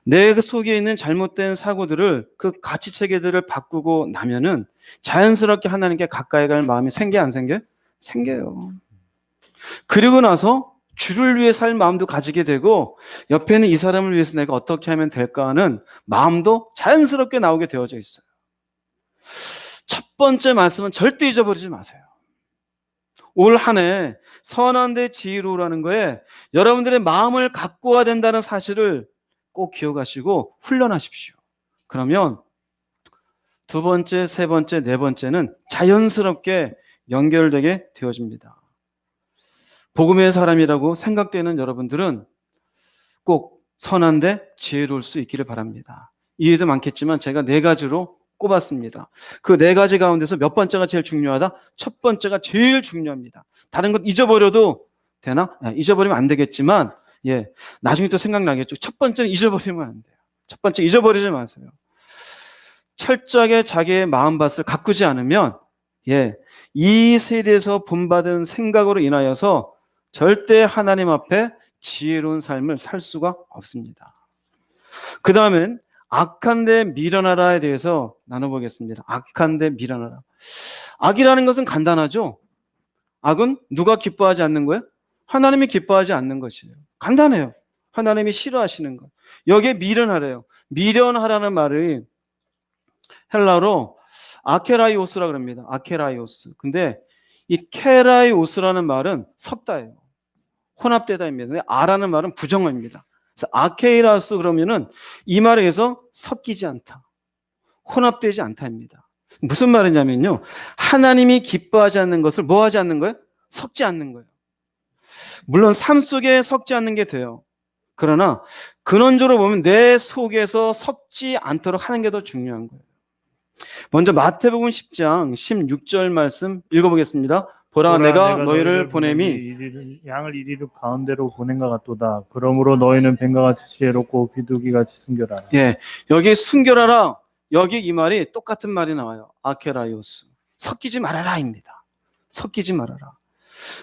Speaker 1: 내 속에 있는 잘못된 사고들을, 그 가치 체계들을 바꾸고 나면은 자연스럽게 하나님께 가까이 갈 마음이 생겨, 안 생겨? 생겨요. 그리고 나서 주를 위해 살 마음도 가지게 되고 옆에 있는 이 사람을 위해서 내가 어떻게 하면 될까 하는 마음도 자연스럽게 나오게 되어져 있어요. 첫 번째 말씀은 절대 잊어버리지 마세요. 올 한 해 선한데 지혜로우라는 거에 여러분들의 마음을 가꿔야 된다는 사실을 꼭 기억하시고 훈련하십시오. 그러면 두 번째, 세 번째, 네 번째는 자연스럽게 연결되게 되어집니다. 복음의 사람이라고 생각되는 여러분들은 꼭 선한데 지혜로울 수 있기를 바랍니다. 이해도 많겠지만 제가 네 가지로 꼽았습니다. 그 네 가지 가운데서 몇 번째가 제일 중요하다? 첫 번째가 제일 중요합니다. 다른 것 잊어버려도 되나? 잊어버리면 안 되겠지만, 나중에 또 생각나겠죠. 첫 번째는 잊어버리면 안 돼요. 첫 번째 잊어버리지 마세요. 철저하게 자기의 마음밭을 가꾸지 않으면, 이 세대에서 본받은 생각으로 인하여서 절대 하나님 앞에 지혜로운 삶을 살 수가 없습니다. 그 다음엔 악한데 미련하라에 대해서 나눠보겠습니다. 악한데 미련하라. 악이라는 것은 간단하죠. 악은 누가 기뻐하지 않는 거예요? 하나님이 기뻐하지 않는 것이에요. 간단해요. 하나님이 싫어하시는 것. 여기에 미련하래요. 미련하라는 말이 헬라로 아케라이오스라 그럽니다. 아케라이오스. 근데 이 케라이오스라는 말은 섰다예요. 혼합되다입니다. 근데 아라는 말은 부정어입니다. 그래서 아케이라스 그러면은 이 말에 의해서 섞이지 않다. 혼합되지 않다입니다. 무슨 말이냐면요. 하나님이 기뻐하지 않는 것을 뭐 하지 않는 거예요? 섞지 않는 거예요. 물론 삶 속에 섞지 않는 게 돼요. 그러나 근원적으로 보면 내 속에서 섞지 않도록 하는 게 더 중요한 거예요. 먼저 마태복음 10장 16절 말씀 읽어보겠습니다. 보라 내가 너희를 보냄이
Speaker 2: 양을 이리로 가운데로 보낸것 같도다. 그러므로 너희는 뱀과 같이 지혜롭고 비둘기같이 순결하라.
Speaker 1: 여기 순결하라. 여기 이 말이 똑같은 말이 나와요. 아케라이오스. 섞이지 말아라입니다. 섞이지 말아라.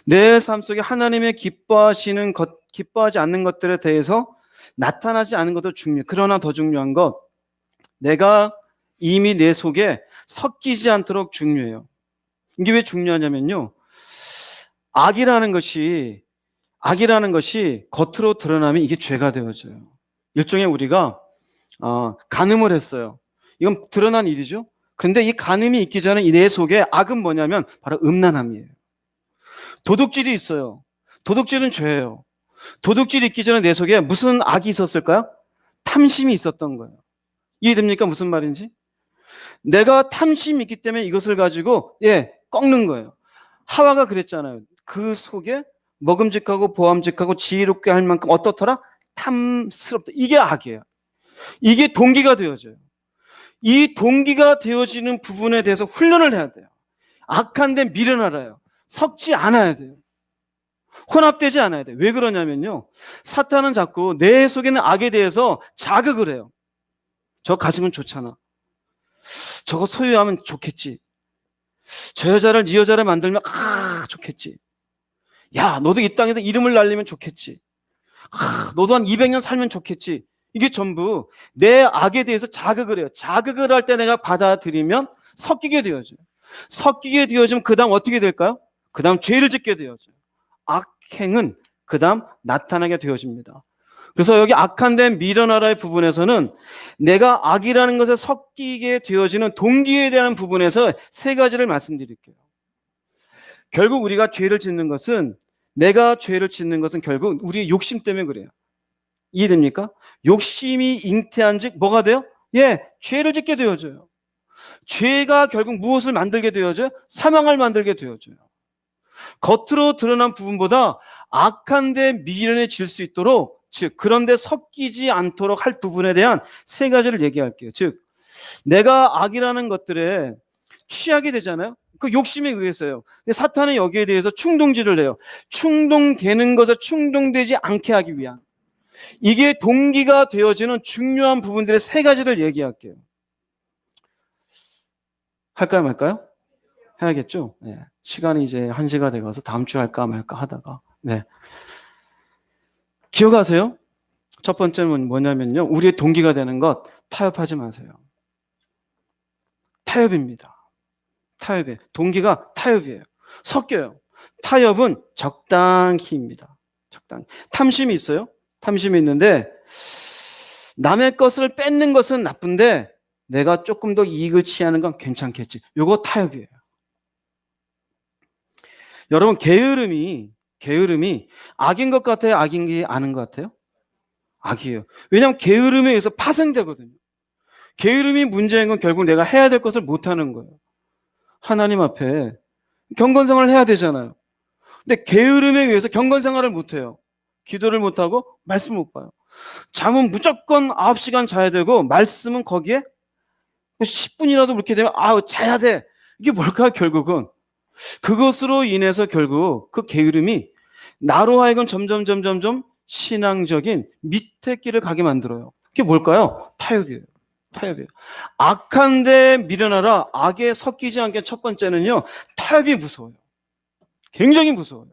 Speaker 1: 내 삶 속에 하나님의 기뻐하지 않는 것들에 대해서 나타나지 않은 것도 중요해요. 그러나 더 중요한 것, 내가 이미 내 속에 섞이지 않도록 중요해요. 이게 왜 중요하냐면요. 악이라는 것이 겉으로 드러나면 이게 죄가 되어져요. 일종의 우리가 간음을 했어요. 이건 드러난 일이죠. 그런데 이 간음이 있기 전에 이 내 속에 악은 뭐냐면 바로 음란함이에요. 도둑질이 있어요. 도둑질은 죄예요. 도둑질이 있기 전에 내 속에 무슨 악이 있었을까요? 탐심이 있었던 거예요. 이해됩니까? 무슨 말인지? 내가 탐심이 있기 때문에 이것을 가지고 꺾는 거예요. 하와가 그랬잖아요. 그 속에 먹음직하고 보암직하고 지혜롭게 할 만큼 어떻더라? 탐스럽다. 이게 악이에요. 이게 동기가 되어져요. 이 동기가 되어지는 부분에 대해서 훈련을 해야 돼요. 악한데 미련하라요. 섞지 않아야 돼요. 혼합되지 않아야 돼요. 왜 그러냐면요. 사탄은 자꾸 내 속에 있는 악에 대해서 자극을 해요. 저 가지면 좋잖아. 저거 소유하면 좋겠지. 저 여자를 네 여자를 만들면 좋겠지. 야, 너도 이 땅에서 이름을 날리면 좋겠지. 너도 한 200년 살면 좋겠지. 이게 전부 내 악에 대해서 자극을 해요. 자극을 할 때 내가 받아들이면 섞이게 되어져요. 섞이게 되어지면 그 다음 어떻게 될까요? 그 다음 죄를 짓게 되어져요. 악행은 그 다음 나타나게 되어집니다. 그래서 여기 악한데 미련하라의 부분에서는 내가 악이라는 것에 섞이게 되어지는 동기에 대한 부분에서 세 가지를 말씀드릴게요. 결국 우리가 죄를 짓는 것은 내가 죄를 짓는 것은 결국 우리의 욕심 때문에 그래요. 이해됩니까? 욕심이 잉태한 즉 뭐가 돼요? 죄를 짓게 되어져요. 죄가 결국 무엇을 만들게 되어져요? 사망을 만들게 되어져요. 겉으로 드러난 부분보다 악한데 미련해질 수 있도록 즉 그런데 섞이지 않도록 할 부분에 대한 세 가지를 얘기할게요. 즉 내가 악이라는 것들에 취하게 되잖아요. 그 욕심에 의해서요. 근데 사탄은 여기에 대해서 충동질을 해요. 충동되는 것에 충동되지 않게 하기 위한 이게 동기가 되어지는 중요한 부분들의 세 가지를 얘기할게요. 할까요 말까요? 해야겠죠? 시간이 이제 1시가 돼가서 다음 주에 할까 말까 하다가 기억하세요? 첫 번째는 뭐냐면요. 우리의 동기가 되는 것 타협하지 마세요. 타협입니다. 타협이에요. 동기가 타협이에요. 섞여요. 타협은 적당히입니다. 적당히. 탐심이 있어요. 탐심이 있는데 남의 것을 뺏는 것은 나쁜데 내가 조금 더 이익을 취하는 건 괜찮겠지. 이거 타협이에요. 여러분 게으름이 악인 것 같아요? 악인 게 아닌 것 같아요? 악이에요. 왜냐하면 게으름에 의해서 파생되거든요. 게으름이 문제인 건 결국 내가 해야 될 것을 못하는 거예요. 하나님 앞에 경건생활을 해야 되잖아요. 근데 게으름에 의해서 경건생활을 못해요. 기도를 못하고 말씀 못 봐요. 잠은 무조건 9시간 자야 되고 말씀은 거기에 10분이라도 그렇게 되면 자야 돼. 이게 뭘까 결국은. 그것으로 인해서 결국 그 게으름이 나로 하여금 점점 신앙적인 밑에 길을 가게 만들어요. 그게 뭘까요? 타협이에요. 타협이에요. 악한 데 미련하라. 악에 섞이지 않게 첫 번째는요. 타협이 무서워요. 굉장히 무서워요.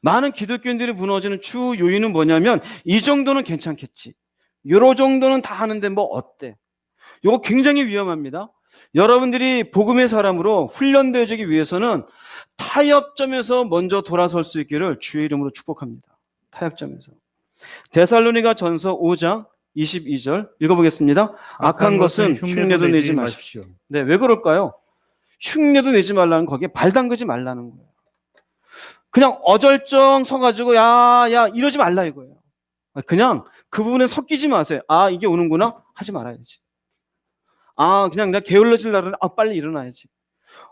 Speaker 1: 많은 기독교인들이 무너지는 주 요인은 뭐냐면 이 정도는 괜찮겠지. 요 정도는 다 하는데 뭐 어때? 이거 굉장히 위험합니다. 여러분들이 복음의 사람으로 훈련되어지기 위해서는 타협점에서 먼저 돌아설 수 있기를 주의 이름으로 축복합니다. 타협점에서. 데살로니가 전서 5장 22절 읽어보겠습니다. 악한 것은 흉내도 내지 마십시오. 네, 왜 그럴까요? 흉내도 내지 말라는 거기에 발 담그지 말라는 거예요. 그냥 어절쩡 서가지고 야 이러지 말라 이거예요. 그냥 그 부분에 섞이지 마세요. 이게 오는구나 하지 말아야지. 그냥 내가 게을러질라면 빨리 일어나야지.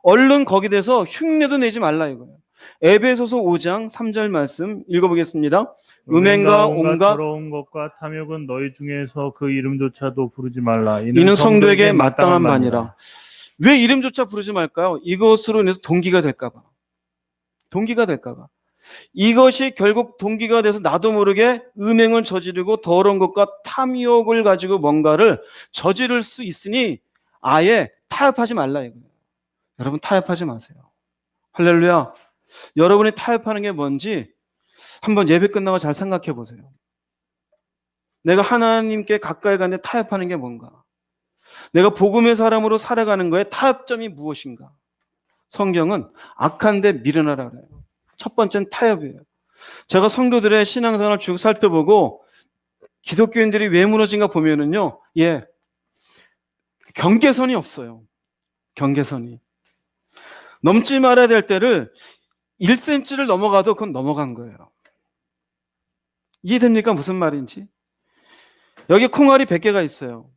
Speaker 1: 얼른 거기에 대해서 흉내도 내지 말라 이거예요. 에베소서 5장 3절 말씀 읽어보겠습니다. 음행과 온갖
Speaker 2: 더러운 것과 탐욕은 너희 중에서 그 이름조차도 부르지 말라.
Speaker 1: 이는 성도에게 마땅한 바니라. 왜 이름조차 부르지 말까요? 이것으로 인해서 동기가 될까 봐. 동기가 될까 봐. 이것이 결국 동기가 돼서 나도 모르게 음행을 저지르고 더러운 것과 탐욕을 가지고 뭔가를 저지를 수 있으니 아예 타협하지 말라 이거예요. 여러분 타협하지 마세요. 할렐루야. 여러분이 타협하는 게 뭔지 한번 예배 끝나고 잘 생각해 보세요. 내가 하나님께 가까이 가는데 타협하는 게 뭔가? 내가 복음의 사람으로 살아가는 거에 타협점이 무엇인가? 성경은 악한 데 미련하라 그래요. 첫 번째는 타협이에요. 제가 성도들의 신앙생활을 쭉 살펴보고 기독교인들이 왜 무너진가 보면은요, 경계선이 없어요. 경계선이. 넘지 말아야 될 때를 1cm를 넘어가도 그건 넘어간 거예요. 이해됩니까? 무슨 말인지? 여기 콩알이 100개가 있어요.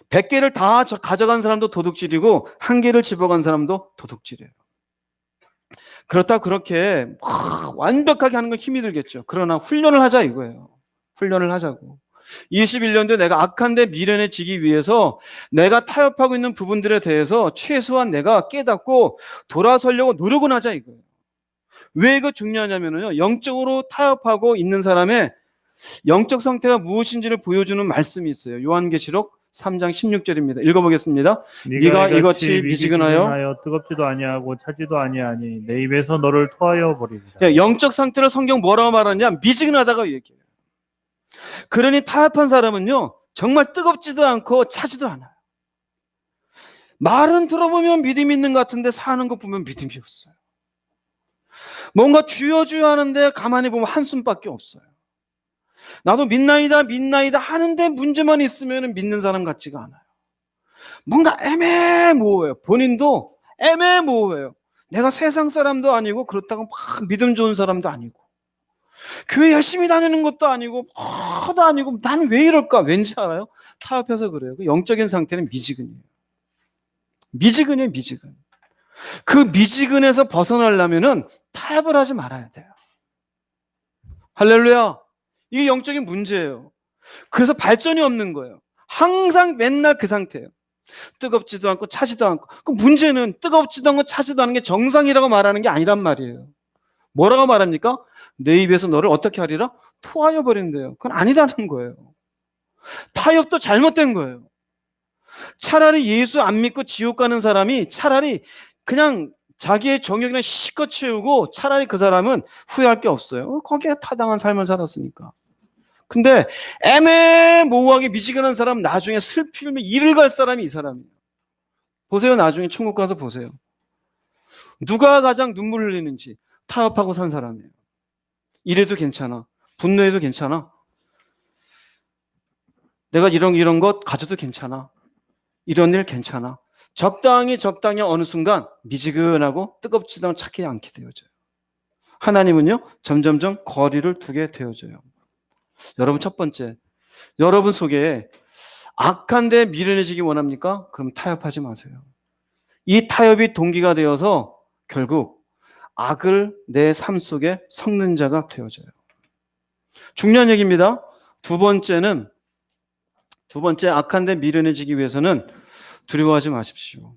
Speaker 1: 100개를 다 가져간 사람도 도둑질이고 1개를 집어간 사람도 도둑질이에요. 그렇다 그렇게 완벽하게 하는 건 힘이 들겠죠. 그러나 훈련을 하자 이거예요. 훈련을 하자고. 21년도에 내가 악한데 미련해지기 위해서 내가 타협하고 있는 부분들에 대해서 최소한 내가 깨닫고 돌아서려고 노력은 하자 이거예요. 왜 이거 중요하냐면요. 영적으로 타협하고 있는 사람의 영적 상태가 무엇인지를 보여주는 말씀이 있어요. 요한계시록 3장 16절입니다. 읽어보겠습니다. 네가 이같이 미지근하여
Speaker 2: 뜨겁지도 아니하고 차지도 아니하니 내 입에서 너를 토하여 버리리라.
Speaker 1: 영적 상태를 성경 뭐라고 말하냐? 미지근하다가 얘기해요. 그러니 타협한 사람은요 정말 뜨겁지도 않고 차지도 않아요. 말은 들어보면 믿음이 있는 것 같은데 사는 거 보면 믿음이 없어요. 뭔가 주여 주여 하는데 가만히 보면 한숨밖에 없어요. 나도 믿나이다 하는데 문제만 있으면 믿는 사람 같지가 않아요. 뭔가 애매모호해요. 본인도 애매모호해요. 내가 세상 사람도 아니고 그렇다고 막 믿음 좋은 사람도 아니고 교회 열심히 다니는 것도 아니고 도 아니고 나는 왜 이럴까? 왠지 알아요? 타협해서 그래요. 그 영적인 상태는 미지근이에요. 미지근이에요. 미지근. 그 미지근에서 벗어나려면은 타협을 하지 말아야 돼요. 할렐루야. 이게 영적인 문제예요. 그래서 발전이 없는 거예요. 항상 맨날 그 상태예요. 뜨겁지도 않고 차지도 않고. 그 문제는 뜨겁지도 않고 차지도 않은 게 정상이라고 말하는 게 아니란 말이에요. 뭐라고 말합니까? 내 입에서 너를 어떻게 하리라? 토하여 버린대요. 그건 아니라는 거예요. 타협도 잘못된 거예요. 차라리 예수 안 믿고 지옥 가는 사람이 차라리 그냥 자기의 정욕이나 실컷 채우고 차라리 그 사람은 후회할 게 없어요. 거기에 타당한 삶을 살았으니까. 근데 애매모호하게 미지근한 사람 나중에 슬피면 이를 갈 사람이 이 사람이에요. 보세요. 나중에 천국 가서 보세요. 누가 가장 눈물 흘리는지 타협하고 산 사람이에요. 이래도 괜찮아. 분노해도 괜찮아. 내가 이런 것 가져도 괜찮아. 이런 일 괜찮아. 적당히 어느 순간 미지근하고 뜨겁지도 않고 차지 않게 되어져요. 하나님은요 점점점 거리를 두게 되어져요. 여러분 첫 번째, 여러분 속에 악한 데 미련해지기 원합니까? 그럼 타협하지 마세요. 이 타협이 동기가 되어서 결국 악을 내 삶 속에 섞는 자가 되어져요. 중요한 얘기입니다. 두 번째 악한 데 미련해지기 위해서는 두려워하지 마십시오.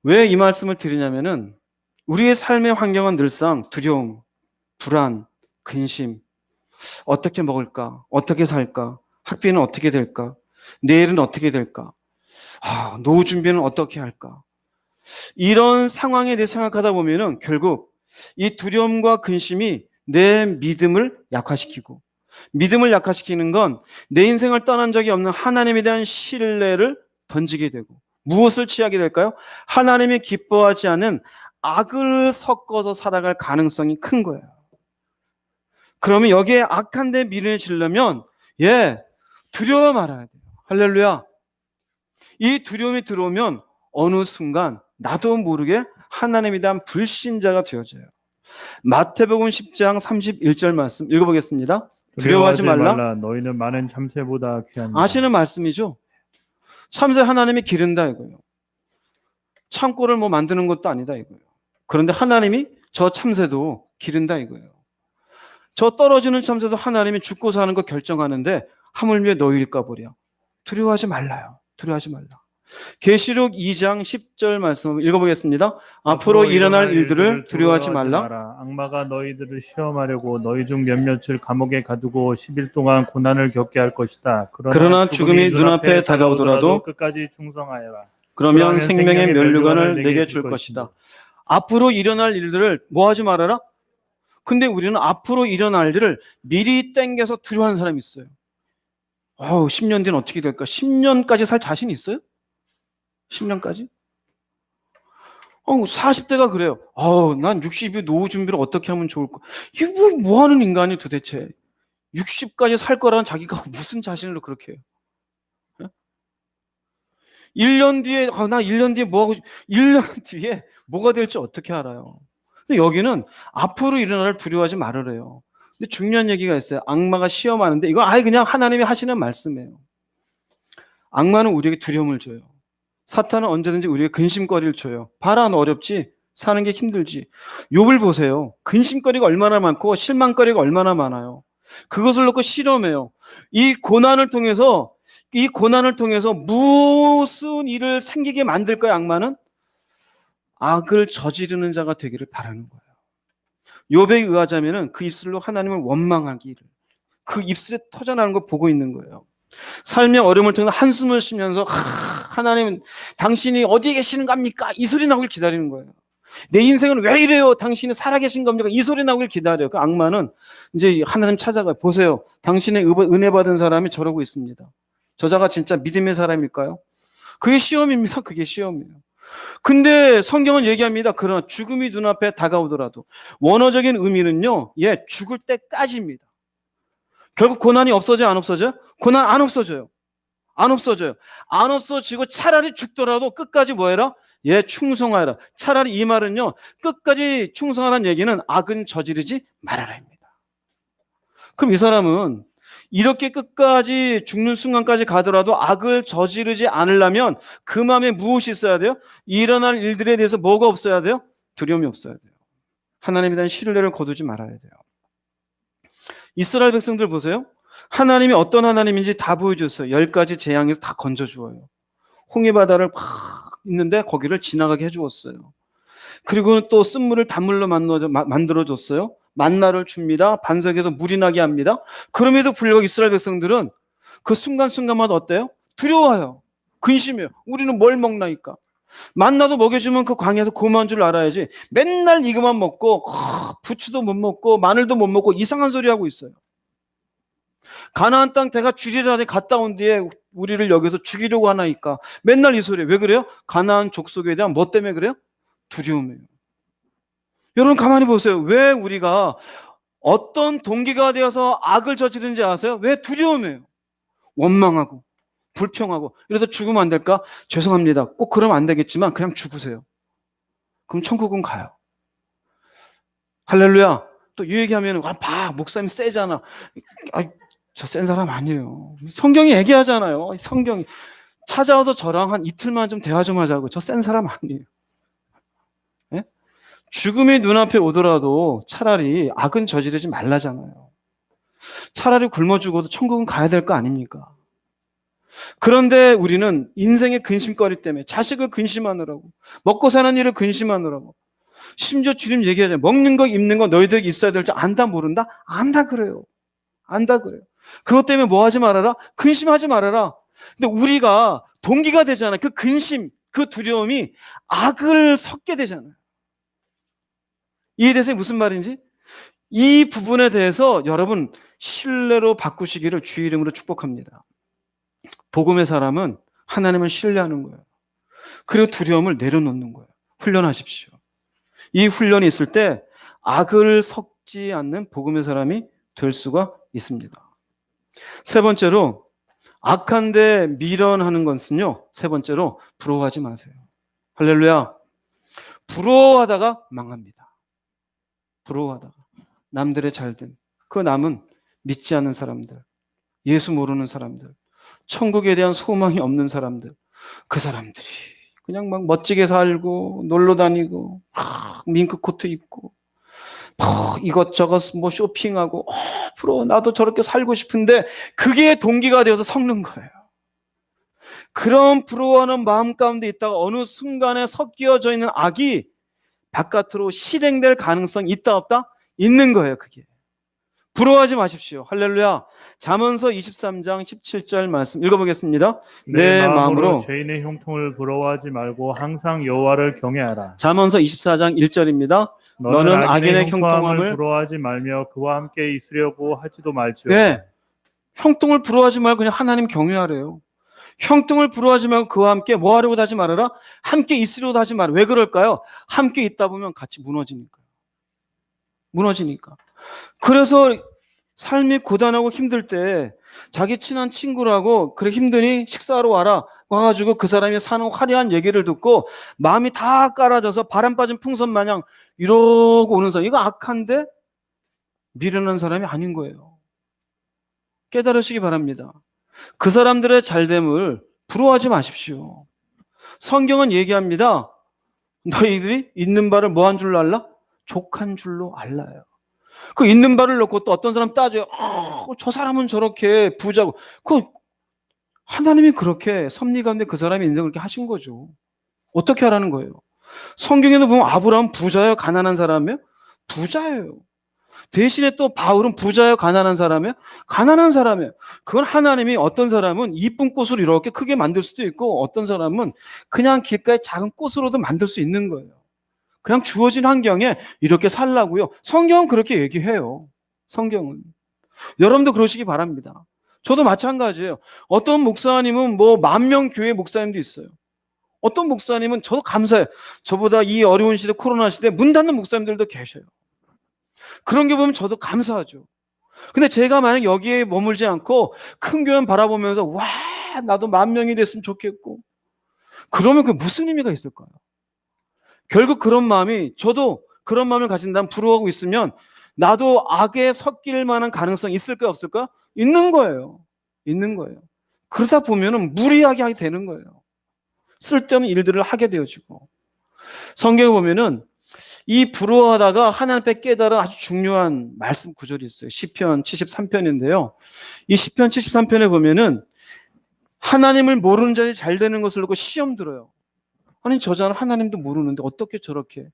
Speaker 1: 왜 이 말씀을 드리냐면은 우리의 삶의 환경은 늘상 두려움, 불안, 근심, 어떻게 먹을까? 어떻게 살까? 학비는 어떻게 될까? 내일은 어떻게 될까? 노후 준비는 어떻게 할까? 이런 상황에 대해 생각하다 보면은 결국 이 두려움과 근심이 내 믿음을 약화시키고, 믿음을 약화시키는 건 내 인생을 떠난 적이 없는 하나님에 대한 신뢰를 던지게 되고, 무엇을 취하게 될까요? 하나님이 기뻐하지 않은 악을 섞어서 살아갈 가능성이 큰 거예요. 그러면 여기에 악한 데 미련을 지르려면 두려워 말아야 돼요. 할렐루야. 이 두려움이 들어오면 어느 순간 나도 모르게 하나님에 대한 불신자가 되어져요. 마태복음 10장 31절 말씀 읽어보겠습니다. 두려워하지 말라.
Speaker 2: 너희는 많은 참새보다 귀합니다.
Speaker 1: 아시는 말씀이죠? 참새 하나님이 기른다 이거예요. 창고를 만드는 것도 아니다 이거예요. 그런데 하나님이 저 참새도 기른다 이거예요. 저 떨어지는 참새도 하나님이 죽고 사는 거 결정하는데 하물며 너희일까 보랴. 두려워하지 말라요. 두려워하지 말라. 계시록 2장 10절 말씀 읽어보겠습니다. 앞으로 일어날 일들을 두려워하지 말라.
Speaker 2: 악마가 너희들을 시험하려고 너희 중 몇몇을 감옥에 가두고 10일 동안 고난을 겪게 할 것이다. 그러나 죽음이 눈앞에 다가오더라도
Speaker 1: 끝까지 충성하여라. 그러면 생명의 면류관을 내게 줄 것이다. 앞으로 일어날 일들을 뭐하지 말아라? 근데 우리는 앞으로 일어날 일을 미리 땡겨서 두려워하는 사람이 있어요. 10년 뒤는 어떻게 될까? 10년까지 살 자신 있어요? 10년까지? 40대가 그래요. 난 60이 노후 준비를 어떻게 하면 좋을까? 이게 뭐 하는 인간이 도대체? 60까지 살 거라는 자기가 무슨 자신으로 그렇게 해요? 1년 뒤에, 나 1년 뒤에 뭐 하고, 1년 뒤에 뭐가 될지 어떻게 알아요? 근데 여기는 앞으로 일어날 두려워하지 말으래요. 근데 중요한 얘기가 있어요. 악마가 시험하는데 이건 아예 그냥 하나님이 하시는 말씀이에요. 악마는 우리에게 두려움을 줘요. 사탄은 언제든지 우리에게 근심거리를 줘요. 봐라, 너 어렵지? 사는 게 힘들지? 욥을 보세요. 근심거리가 얼마나 많고 실망거리가 얼마나 많아요. 그것을 놓고 실험해요. 이 고난을 통해서 무슨 일을 생기게 만들 거야, 악마는? 악을 저지르는 자가 되기를 바라는 거예요. 욥에 의하자면은 그 입술로 하나님을 원망하기를, 그 입술에 터져나오는 걸 보고 있는 거예요. 삶의 어려움을 통해 한숨을 쉬면서 하나님 당신이 어디에 계시는 겁니까? 이 소리 나오길 기다리는 거예요. 내 인생은 왜 이래요? 당신이 살아계신 겁니까? 이 소리 나오길 기다려요. 그 악마는 이제 하나님 찾아가요. 보세요. 당신의 은혜 받은 사람이 저러고 있습니다. 저자가 진짜 믿음의 사람일까요? 그게 시험입니다. 그게 시험이에요. 근데 성경은 얘기합니다. 그러나 죽음이 눈앞에 다가오더라도, 원어적인 의미는요, 죽을 때까지입니다. 결국 고난이 없어져요? 안 없어져요? 고난 안 없어져요. 안 없어져요. 안 없어지고 차라리 죽더라도 끝까지 뭐 해라? 충성하여라. 차라리 이 말은요, 끝까지 충성하라는 얘기는 악은 저지르지 말아라입니다. 그럼 이 사람은 이렇게 끝까지 죽는 순간까지 가더라도 악을 저지르지 않으려면 그 마음에 무엇이 있어야 돼요? 일어날 일들에 대해서 뭐가 없어야 돼요? 두려움이 없어야 돼요. 하나님에 대한 신뢰를 거두지 말아야 돼요. 이스라엘 백성들 보세요. 하나님이 어떤 하나님인지 다 보여줬어요. 10가지 재앙에서 다 건져주어요. 홍해바다를 막 있는데 거기를 지나가게 해주었어요. 그리고 또 쓴물을 단물로 만들어줬어요. 만나를 줍니다. 반석에서 물이 나게 합니다. 그럼에도 불구하고 이스라엘 백성들은 그 순간순간마다 어때요? 두려워요. 근심해요. 우리는 뭘 먹나니까. 만나도 먹여주면 그 광야에서 고마운 줄 알아야지. 맨날 이것만 먹고 부추도 못 먹고 마늘도 못 먹고 이상한 소리 하고 있어요. 가나안 땅 대가 주리라에 갔다 온 뒤에 우리를 여기서 죽이려고 하나니까 맨날 이 소리. 왜 그래요? 가나안 족속에 대한 뭐 때문에 그래요? 두려움이에요. 여러분 가만히 보세요. 왜 우리가 어떤 동기가 되어서 악을 저지르는지 아세요? 왜 두려움이에요? 원망하고 불평하고. 이래서 죽으면 안 될까? 죄송합니다. 꼭 그러면 안 되겠지만 그냥 죽으세요. 그럼 천국은 가요. 할렐루야. 또 이 얘기하면 봐 목사님 세잖아. 저 센 사람 아니에요. 성경이 얘기하잖아요. 성경이 찾아와서 저랑 한 이틀만 좀 대화 좀 하자고. 저 센 사람 아니에요. 예? 죽음이 눈앞에 오더라도 차라리 악은 저지르지 말라잖아요. 차라리 굶어 죽어도 천국은 가야 될 거 아닙니까? 그런데 우리는 인생의 근심거리 때문에 자식을 근심하느라고, 먹고 사는 일을 근심하느라고, 심지어 주님 얘기하잖아요. 먹는 거 입는 거 너희들에게 있어야 될 줄 안다 모른다? 안다 그래요. 안다 그래요. 그것 때문에 뭐 하지 말아라? 근심하지 말아라. 근데 우리가 동기가 되잖아요. 그 근심, 그 두려움이 악을 섞게 되잖아요. 이해되세요? 무슨 말인지? 이 부분에 대해서 여러분 신뢰로 바꾸시기를 주의 이름으로 축복합니다. 복음의 사람은 하나님을 신뢰하는 거예요. 그리고 두려움을 내려놓는 거예요. 훈련하십시오. 이 훈련이 있을 때 악을 섞지 않는 복음의 사람이 될 수가 있습니다. 세 번째로 악한데 미련하는 것은요. 세 번째로 부러워하지 마세요. 할렐루야. 부러워하다가 망합니다. 부러워하다가 남들의 잘된 그 남은 믿지 않는 사람들, 예수 모르는 사람들, 천국에 대한 소망이 없는 사람들, 그 사람들이 그냥 막 멋지게 살고 놀러 다니고 밍크 코트 입고 이것저것 뭐 쇼핑하고 부러워 나도 저렇게 살고 싶은데 그게 동기가 되어서 섞는 거예요. 그런 부러워하는 마음 가운데 있다가 어느 순간에 섞여져 있는 악이 바깥으로 실행될 가능성이 있다 없다? 있는 거예요. 그게. 부러워하지 마십시오. 할렐루야. 잠언서 23장 17절 말씀 읽어보겠습니다. 내 마음으로
Speaker 2: 죄인의 형통을 부러워하지 말고 항상 여호와를 경외하라.
Speaker 1: 잠언서 24장 1절입니다. 너는 악인의 형통함을
Speaker 2: 부러워하지 말며 그와 함께 있으려고 하지도 말지어다.
Speaker 1: 네. 형통을 부러워하지 말고 그냥 하나님 경외하래요. 형통을 부러워하지 말고 그와 함께 뭐 하려고 하지 말아라? 함께 있으려고 하지 말아라. 왜 그럴까요? 함께 있다 보면 같이 무너지니까. 그래서 삶이 고단하고 힘들 때 자기 친한 친구라고 그래 힘드니 식사하러 와라 와가지고 그 사람이 사는 화려한 얘기를 듣고 마음이 다 깔아져서 바람 빠진 풍선 마냥 이러고 오는 사람, 이거 악한데 미련한 사람이 아닌 거예요. 깨달으시기 바랍니다. 그 사람들의 잘됨을 부러워하지 마십시오. 성경은 얘기합니다. 너희들이 있는 바를 뭐 한 줄로 알라? 족한 줄로 알라요. 그 있는 바를 놓고 또 어떤 사람 따져요. 저 사람은 저렇게 부자고. 그 하나님이 그렇게 섭리 가운데 그 사람의 인생을 그렇게 하신 거죠. 어떻게 하라는 거예요? 성경에도 보면 아브라함 부자예요? 가난한 사람이에요? 부자예요. 대신에 또 바울은 부자예요? 가난한 사람이에요? 가난한 사람이에요. 그건 하나님이 어떤 사람은 이쁜 꽃을 이렇게 크게 만들 수도 있고 어떤 사람은 그냥 길가에 작은 꽃으로도 만들 수 있는 거예요. 그냥 주어진 환경에 이렇게 살라고요. 성경은 그렇게 얘기해요. 성경은. 여러분도 그러시기 바랍니다. 저도 마찬가지예요. 어떤 목사님은 뭐 10,000명 교회 목사님도 있어요. 어떤 목사님은 저도 감사해요. 저보다 이 어려운 시대 코로나 시대에 문 닫는 목사님들도 계셔요. 그런 게 보면 저도 감사하죠. 근데 제가 만약 여기에 머물지 않고 큰 교회 바라보면서 와 나도 10,000명이 됐으면 좋겠고 그러면 그 무슨 의미가 있을까요? 결국 그런 마음이 저도 그런 마음을 가진다면 부러워하고 있으면 나도 악에 섞일 만한 가능성이 있을까요? 없을까요? 있는 거예요. 있는 거예요. 그러다 보면은 무리하게 하게 되는 거예요. 쓸데없는 일들을 하게 되어지고 성경에 보면은 이 부러워하다가 하나님 앞에 깨달은 아주 중요한 말씀 구절이 있어요. 시편 73편인데요. 이 시편 73편에 보면은 하나님을 모르는 자들이 잘 되는 것을 놓고 시험 들어요. 아니 저 자는 하나님도 모르는데 어떻게 저렇게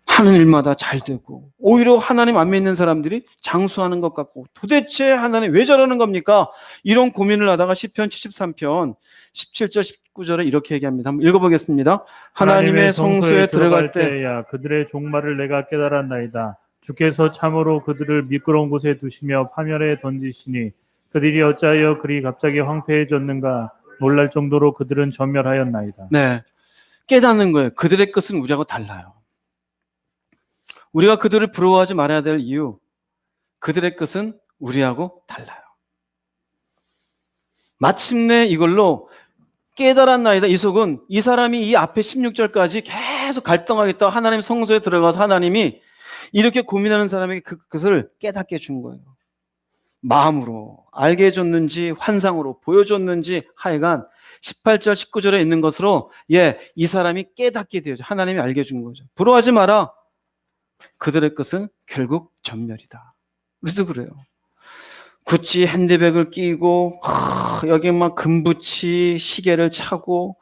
Speaker 1: 하는 일마다 잘 되고 오히려 하나님 안 믿는 사람들이 장수하는 것 같고 도대체 하나님 왜 저러는 겁니까? 이런 고민을 하다가 시편 73편 17절 19절에 이렇게 얘기합니다. 한번 읽어보겠습니다. 하나님의 성소에 들어갈 때야
Speaker 2: 그들의 종말을 내가 깨달았나이다. 주께서 참으로 그들을 미끄러운 곳에 두시며 파멸에 던지시니 그들이 어찌하여 그리 갑자기 황폐해졌는가. 놀랄 정도로 그들은 전멸하였나이다.
Speaker 1: 네, 깨닫는 거예요. 그들의 끝은 우리하고 달라요. 우리가 그들을 부러워하지 말아야 될 이유, 그들의 끝은 우리하고 달라요. 마침내 이걸로 깨달았나이다. 이 속은 이 사람이 이 앞에 16절까지 계속 갈등하겠다. 하나님 성소에 들어가서 하나님이 이렇게 고민하는 사람에게 그것을 깨닫게 준 거예요. 마음으로 알게 해줬는지 환상으로 보여줬는지 하여간 18절 19절에 있는 것으로 이 사람이 깨닫게 되어져. 하나님이 알게 해준 거죠. 부러워하지 마라. 그들의 끝은 결국 전멸이다. 우리도 그래요. 구찌 핸드백을 끼고 여기 막 금붙이 시계를 차고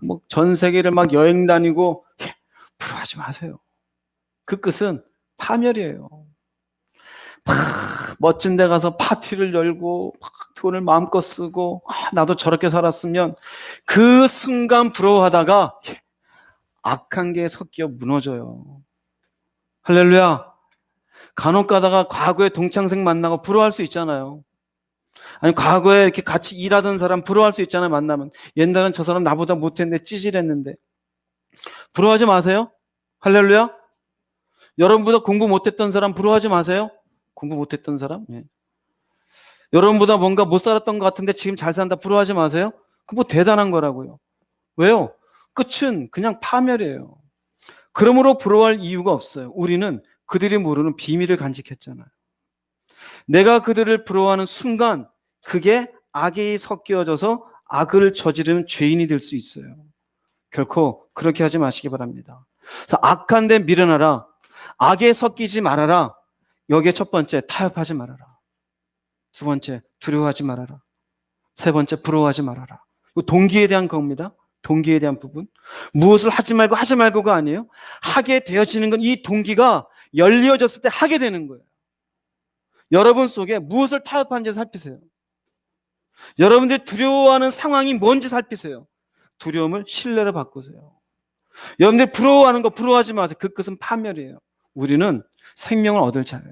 Speaker 1: 뭐 전 세계를 막 여행 다니고 부러워하지 마세요. 그 끝은 파멸이에요. 막 멋진 데 가서 파티를 열고 막 돈을 마음껏 쓰고 나도 저렇게 살았으면 그 순간 부러워하다가 악한 게 섞여 무너져요. 할렐루야. 간혹 가다가 과거에 동창생 만나고 부러워할 수 있잖아요. 아니 과거에 이렇게 같이 일하던 사람 부러워할 수 있잖아요. 만나면 옛날엔 저 사람 나보다 못했는데 찌질했는데. 부러워하지 마세요. 할렐루야. 여러분보다 공부 못했던 사람 부러워하지 마세요. 공부 못했던 사람? 여러분보다 뭔가 못 살았던 것 같은데 지금 잘 산다 부러워하지 마세요. 그거 뭐 대단한 거라고요. 왜요? 끝은 그냥 파멸이에요. 그러므로 부러워할 이유가 없어요. 우리는 그들이 모르는 비밀을 간직했잖아요. 내가 그들을 부러워하는 순간 그게 악이 섞여져서 악을 저지르는 죄인이 될 수 있어요. 결코 그렇게 하지 마시기 바랍니다. 그래서 악한 데 미련하라. 악에 섞이지 말아라. 여기에 첫 번째 타협하지 말아라. 두 번째 두려워하지 말아라. 세 번째 부러워하지 말아라. 동기에 대한 겁니다. 동기에 대한 부분. 무엇을 하지 말고가 아니에요. 하게 되어지는 건 이 동기가 열려졌을 때 하게 되는 거예요. 여러분 속에 무엇을 타협하는지 살피세요. 여러분들이 두려워하는 상황이 뭔지 살피세요. 두려움을 신뢰로 바꾸세요. 여러분들이 부러워하는 거 부러워하지 마세요. 그 끝은 파멸이에요. 우리는 생명을 얻을 자예요.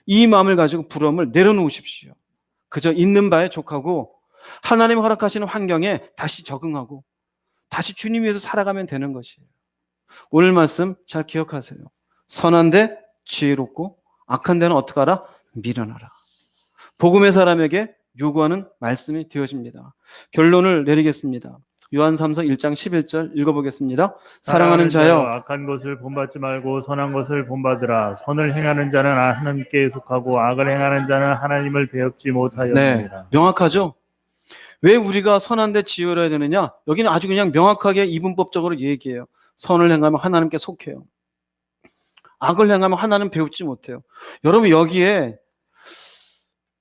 Speaker 1: 이 마음을 가지고 부러움을 내려놓으십시오. 그저 있는 바에 족하고 하나님이 허락하시는 환경에 다시 적응하고 다시 주님 위해서 살아가면 되는 것이에요. 오늘 말씀 잘 기억하세요. 선한데 지혜롭고 악한 데는 어떻게 하라? 미련하라. 복음의 사람에게 요구하는 말씀이 되어집니다. 결론을 내리겠습니다. 요한 3서 1장 11절 읽어보겠습니다. 사랑하는 자여
Speaker 2: 악한 것을 본받지 말고 선한 것을 본받으라. 선을 행하는 자는 하나님께 속하고 악을 행하는 자는 하나님을 배웁지 못하였느니라.
Speaker 1: 명확하죠? 왜 우리가 선한데 지혜로워야 되느냐? 여기는 아주 그냥 명확하게 이분법적으로 얘기해요. 선을 행하면 하나님께 속해요. 악을 행하면 하나님 배우지 못해요. 여러분 여기에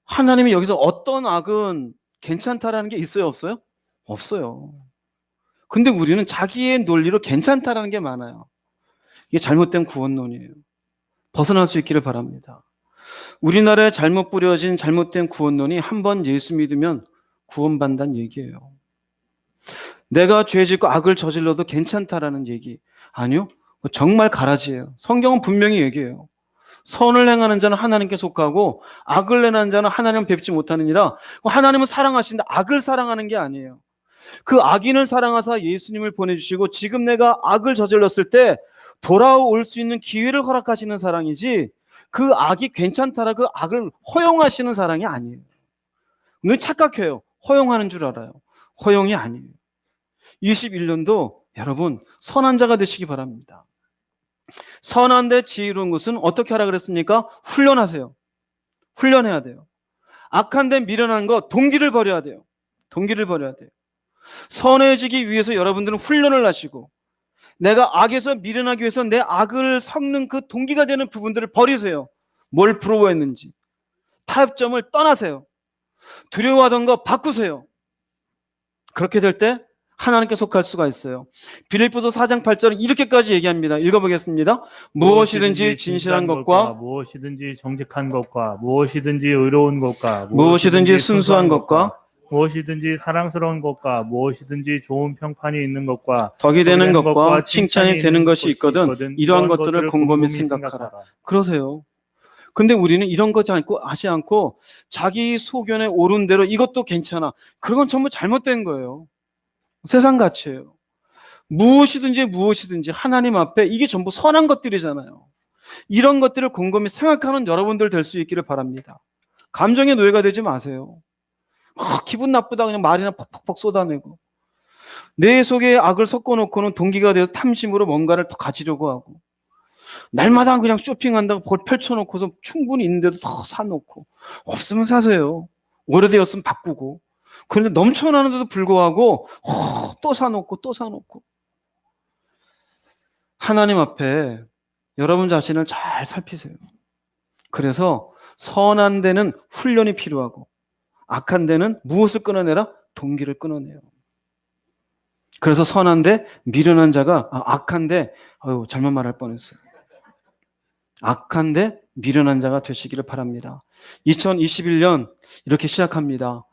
Speaker 1: 하나님이 여기서 어떤 악은 괜찮다라는 게 있어요? 없어요? 없어요. 근데 우리는 자기의 논리로 괜찮다라는 게 많아요. 이게 잘못된 구원론이에요. 벗어날 수 있기를 바랍니다. 우리나라에 잘못 뿌려진 잘못된 구원론이 한 번 예수 믿으면 구원받는다는 얘기예요. 내가 죄 짓고 악을 저질러도 괜찮다라는 얘기. 아니요. 정말 가라지예요. 성경은 분명히 얘기해요. 선을 행하는 자는 하나님께 속하고 악을 행하는 자는 하나님을 뵙지 못하느니라. 하나님은 사랑하신다. 악을 사랑하는 게 아니에요. 그 악인을 사랑하사 예수님을 보내주시고 지금 내가 악을 저질렀을 때 돌아올 수 있는 기회를 허락하시는 사랑이지 그 악이 괜찮다라 그 악을 허용하시는 사랑이 아니에요. 오늘 착각해요. 허용하는 줄 알아요. 허용이 아니에요. 21년도 여러분 선한 자가 되시기 바랍니다. 선한데 지혜로운 것은 어떻게 하라 그랬습니까? 훈련하세요. 훈련해야 돼요. 악한데 미련한 거 동기를 버려야 돼요. 동기를 버려야 돼요. 선해지기 위해서 여러분들은 훈련을 하시고 내가 악에서 미련하기 위해서 내 악을 섞는 그 동기가 되는 부분들을 버리세요. 뭘 부러워했는지. 타협점을 떠나세요. 두려워하던 거 바꾸세요. 그렇게 될 때 하나님께 속할 수가 있어요. 빌립보서 4장 8절은 이렇게까지 얘기합니다. 읽어보겠습니다. 무엇이든지 진실한 것과
Speaker 2: 무엇이든지 정직한 것과 무엇이든지 의로운 것과
Speaker 1: 무엇이든지 순수한 것과
Speaker 2: 무엇이든지 사랑스러운 것과 무엇이든지 좋은 평판이 있는 것과
Speaker 1: 덕이 되는 것과 칭찬이 되는 것이 있거든 이러한 것들을 곰곰이 생각하라. 그러세요. 근데 우리는 이런 거 하지 않고 자기 소견에 옳은 대로 이것도 괜찮아. 그건 전부 잘못된 거예요. 세상 가치예요. 무엇이든지 하나님 앞에 이게 전부 선한 것들이잖아요. 이런 것들을 곰곰이 생각하는 여러분들 될 수 있기를 바랍니다. 감정의 노예가 되지 마세요. 기분 나쁘다 그냥 말이나 퍽퍽퍽 쏟아내고 내 속에 악을 섞어놓고는 동기가 되어서 탐심으로 뭔가를 더 가지려고 하고 날마다 그냥 쇼핑한다고 볼 펼쳐놓고서 충분히 있는데도 더 사놓고, 없으면 사세요. 오래되었으면 바꾸고. 그런데 넘쳐나는데도 불구하고 또 사놓고 또 사놓고. 하나님 앞에 여러분 자신을 잘 살피세요. 그래서 선한 데는 훈련이 필요하고 악한 데는 무엇을 끊어내라? 동기를 끊어내요. 그래서 선한데 미련한 자가 악한데 잘못 말할 뻔했어요. 악한데 미련한 자가 되시기를 바랍니다. 2021년 이렇게 시작합니다.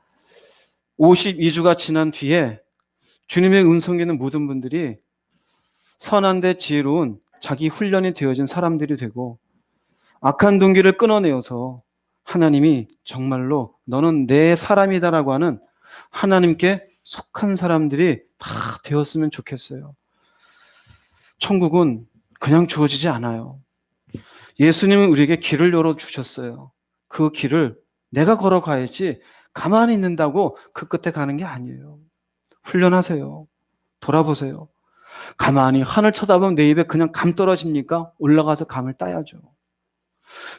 Speaker 1: 52주가 지난 뒤에 주님의 음성에는 모든 분들이 선한데 지혜로운 자기 훈련이 되어진 사람들이 되고 악한 동기를 끊어내어서 하나님이 정말로 너는 내 사람이다라고 하는 하나님께 속한 사람들이 다 되었으면 좋겠어요. 천국은 그냥 주어지지 않아요. 예수님은 우리에게 길을 열어주셨어요. 그 길을 내가 걸어가야지 가만히 있는다고 그 끝에 가는 게 아니에요. 훈련하세요. 돌아보세요. 가만히 하늘 쳐다보면 내 입에 그냥 감 떨어집니까? 올라가서 감을 따야죠.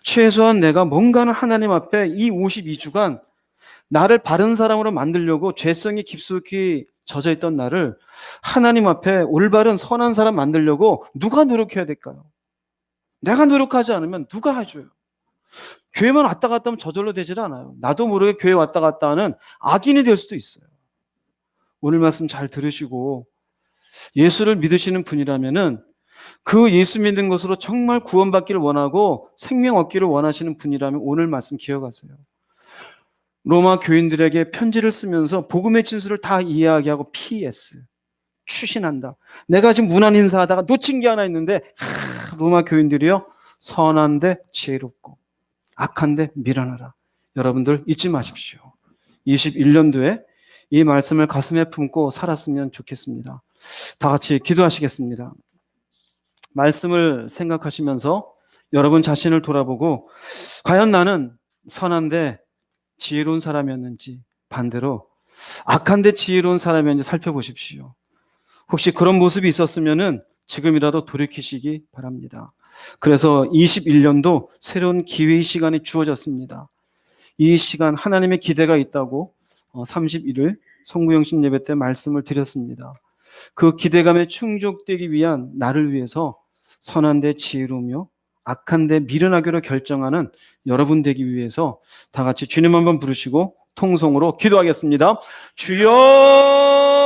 Speaker 1: 최소한 내가 뭔가는 하나님 앞에 이 52주간 나를 바른 사람으로 만들려고 죄성이 깊숙이 젖어있던 나를 하나님 앞에 올바른 선한 사람 만들려고 누가 노력해야 될까요? 내가 노력하지 않으면 누가 해줘요? 교회만 왔다 갔다 하면 저절로 되질 않아요. 나도 모르게 교회 왔다 갔다 하는 악인이 될 수도 있어요. 오늘 말씀 잘 들으시고 예수를 믿으시는 분이라면은 그 예수 믿는 것으로 정말 구원받기를 원하고 생명 얻기를 원하시는 분이라면 오늘 말씀 기억하세요. 로마 교인들에게 편지를 쓰면서 복음의 진수를 다 이야기하고 PS 추신한다. 내가 지금 문안 인사하다가 놓친 게 하나 있는데 로마 교인들이요 선한데 지혜롭고 악한데 미련하라. 여러분들 잊지 마십시오. 21년도에 이 말씀을 가슴에 품고 살았으면 좋겠습니다. 다 같이 기도하시겠습니다. 말씀을 생각하시면서 여러분 자신을 돌아보고 과연 나는 선한데 지혜로운 사람이었는지 반대로 악한데 지혜로운 사람이었는지 살펴보십시오. 혹시 그런 모습이 있었으면은 지금이라도 돌이키시기 바랍니다. 그래서 21년도 새로운 기회의 시간이 주어졌습니다. 이 시간 하나님의 기대가 있다고 31일 성구영신 예배 때 말씀을 드렸습니다. 그 기대감에 충족되기 위한 나를 위해서 선한데 지혜로우며 악한데 미련하기로 결정하는 여러분 되기 위해서 다 같이 주님 한번 부르시고 통성으로 기도하겠습니다. 주여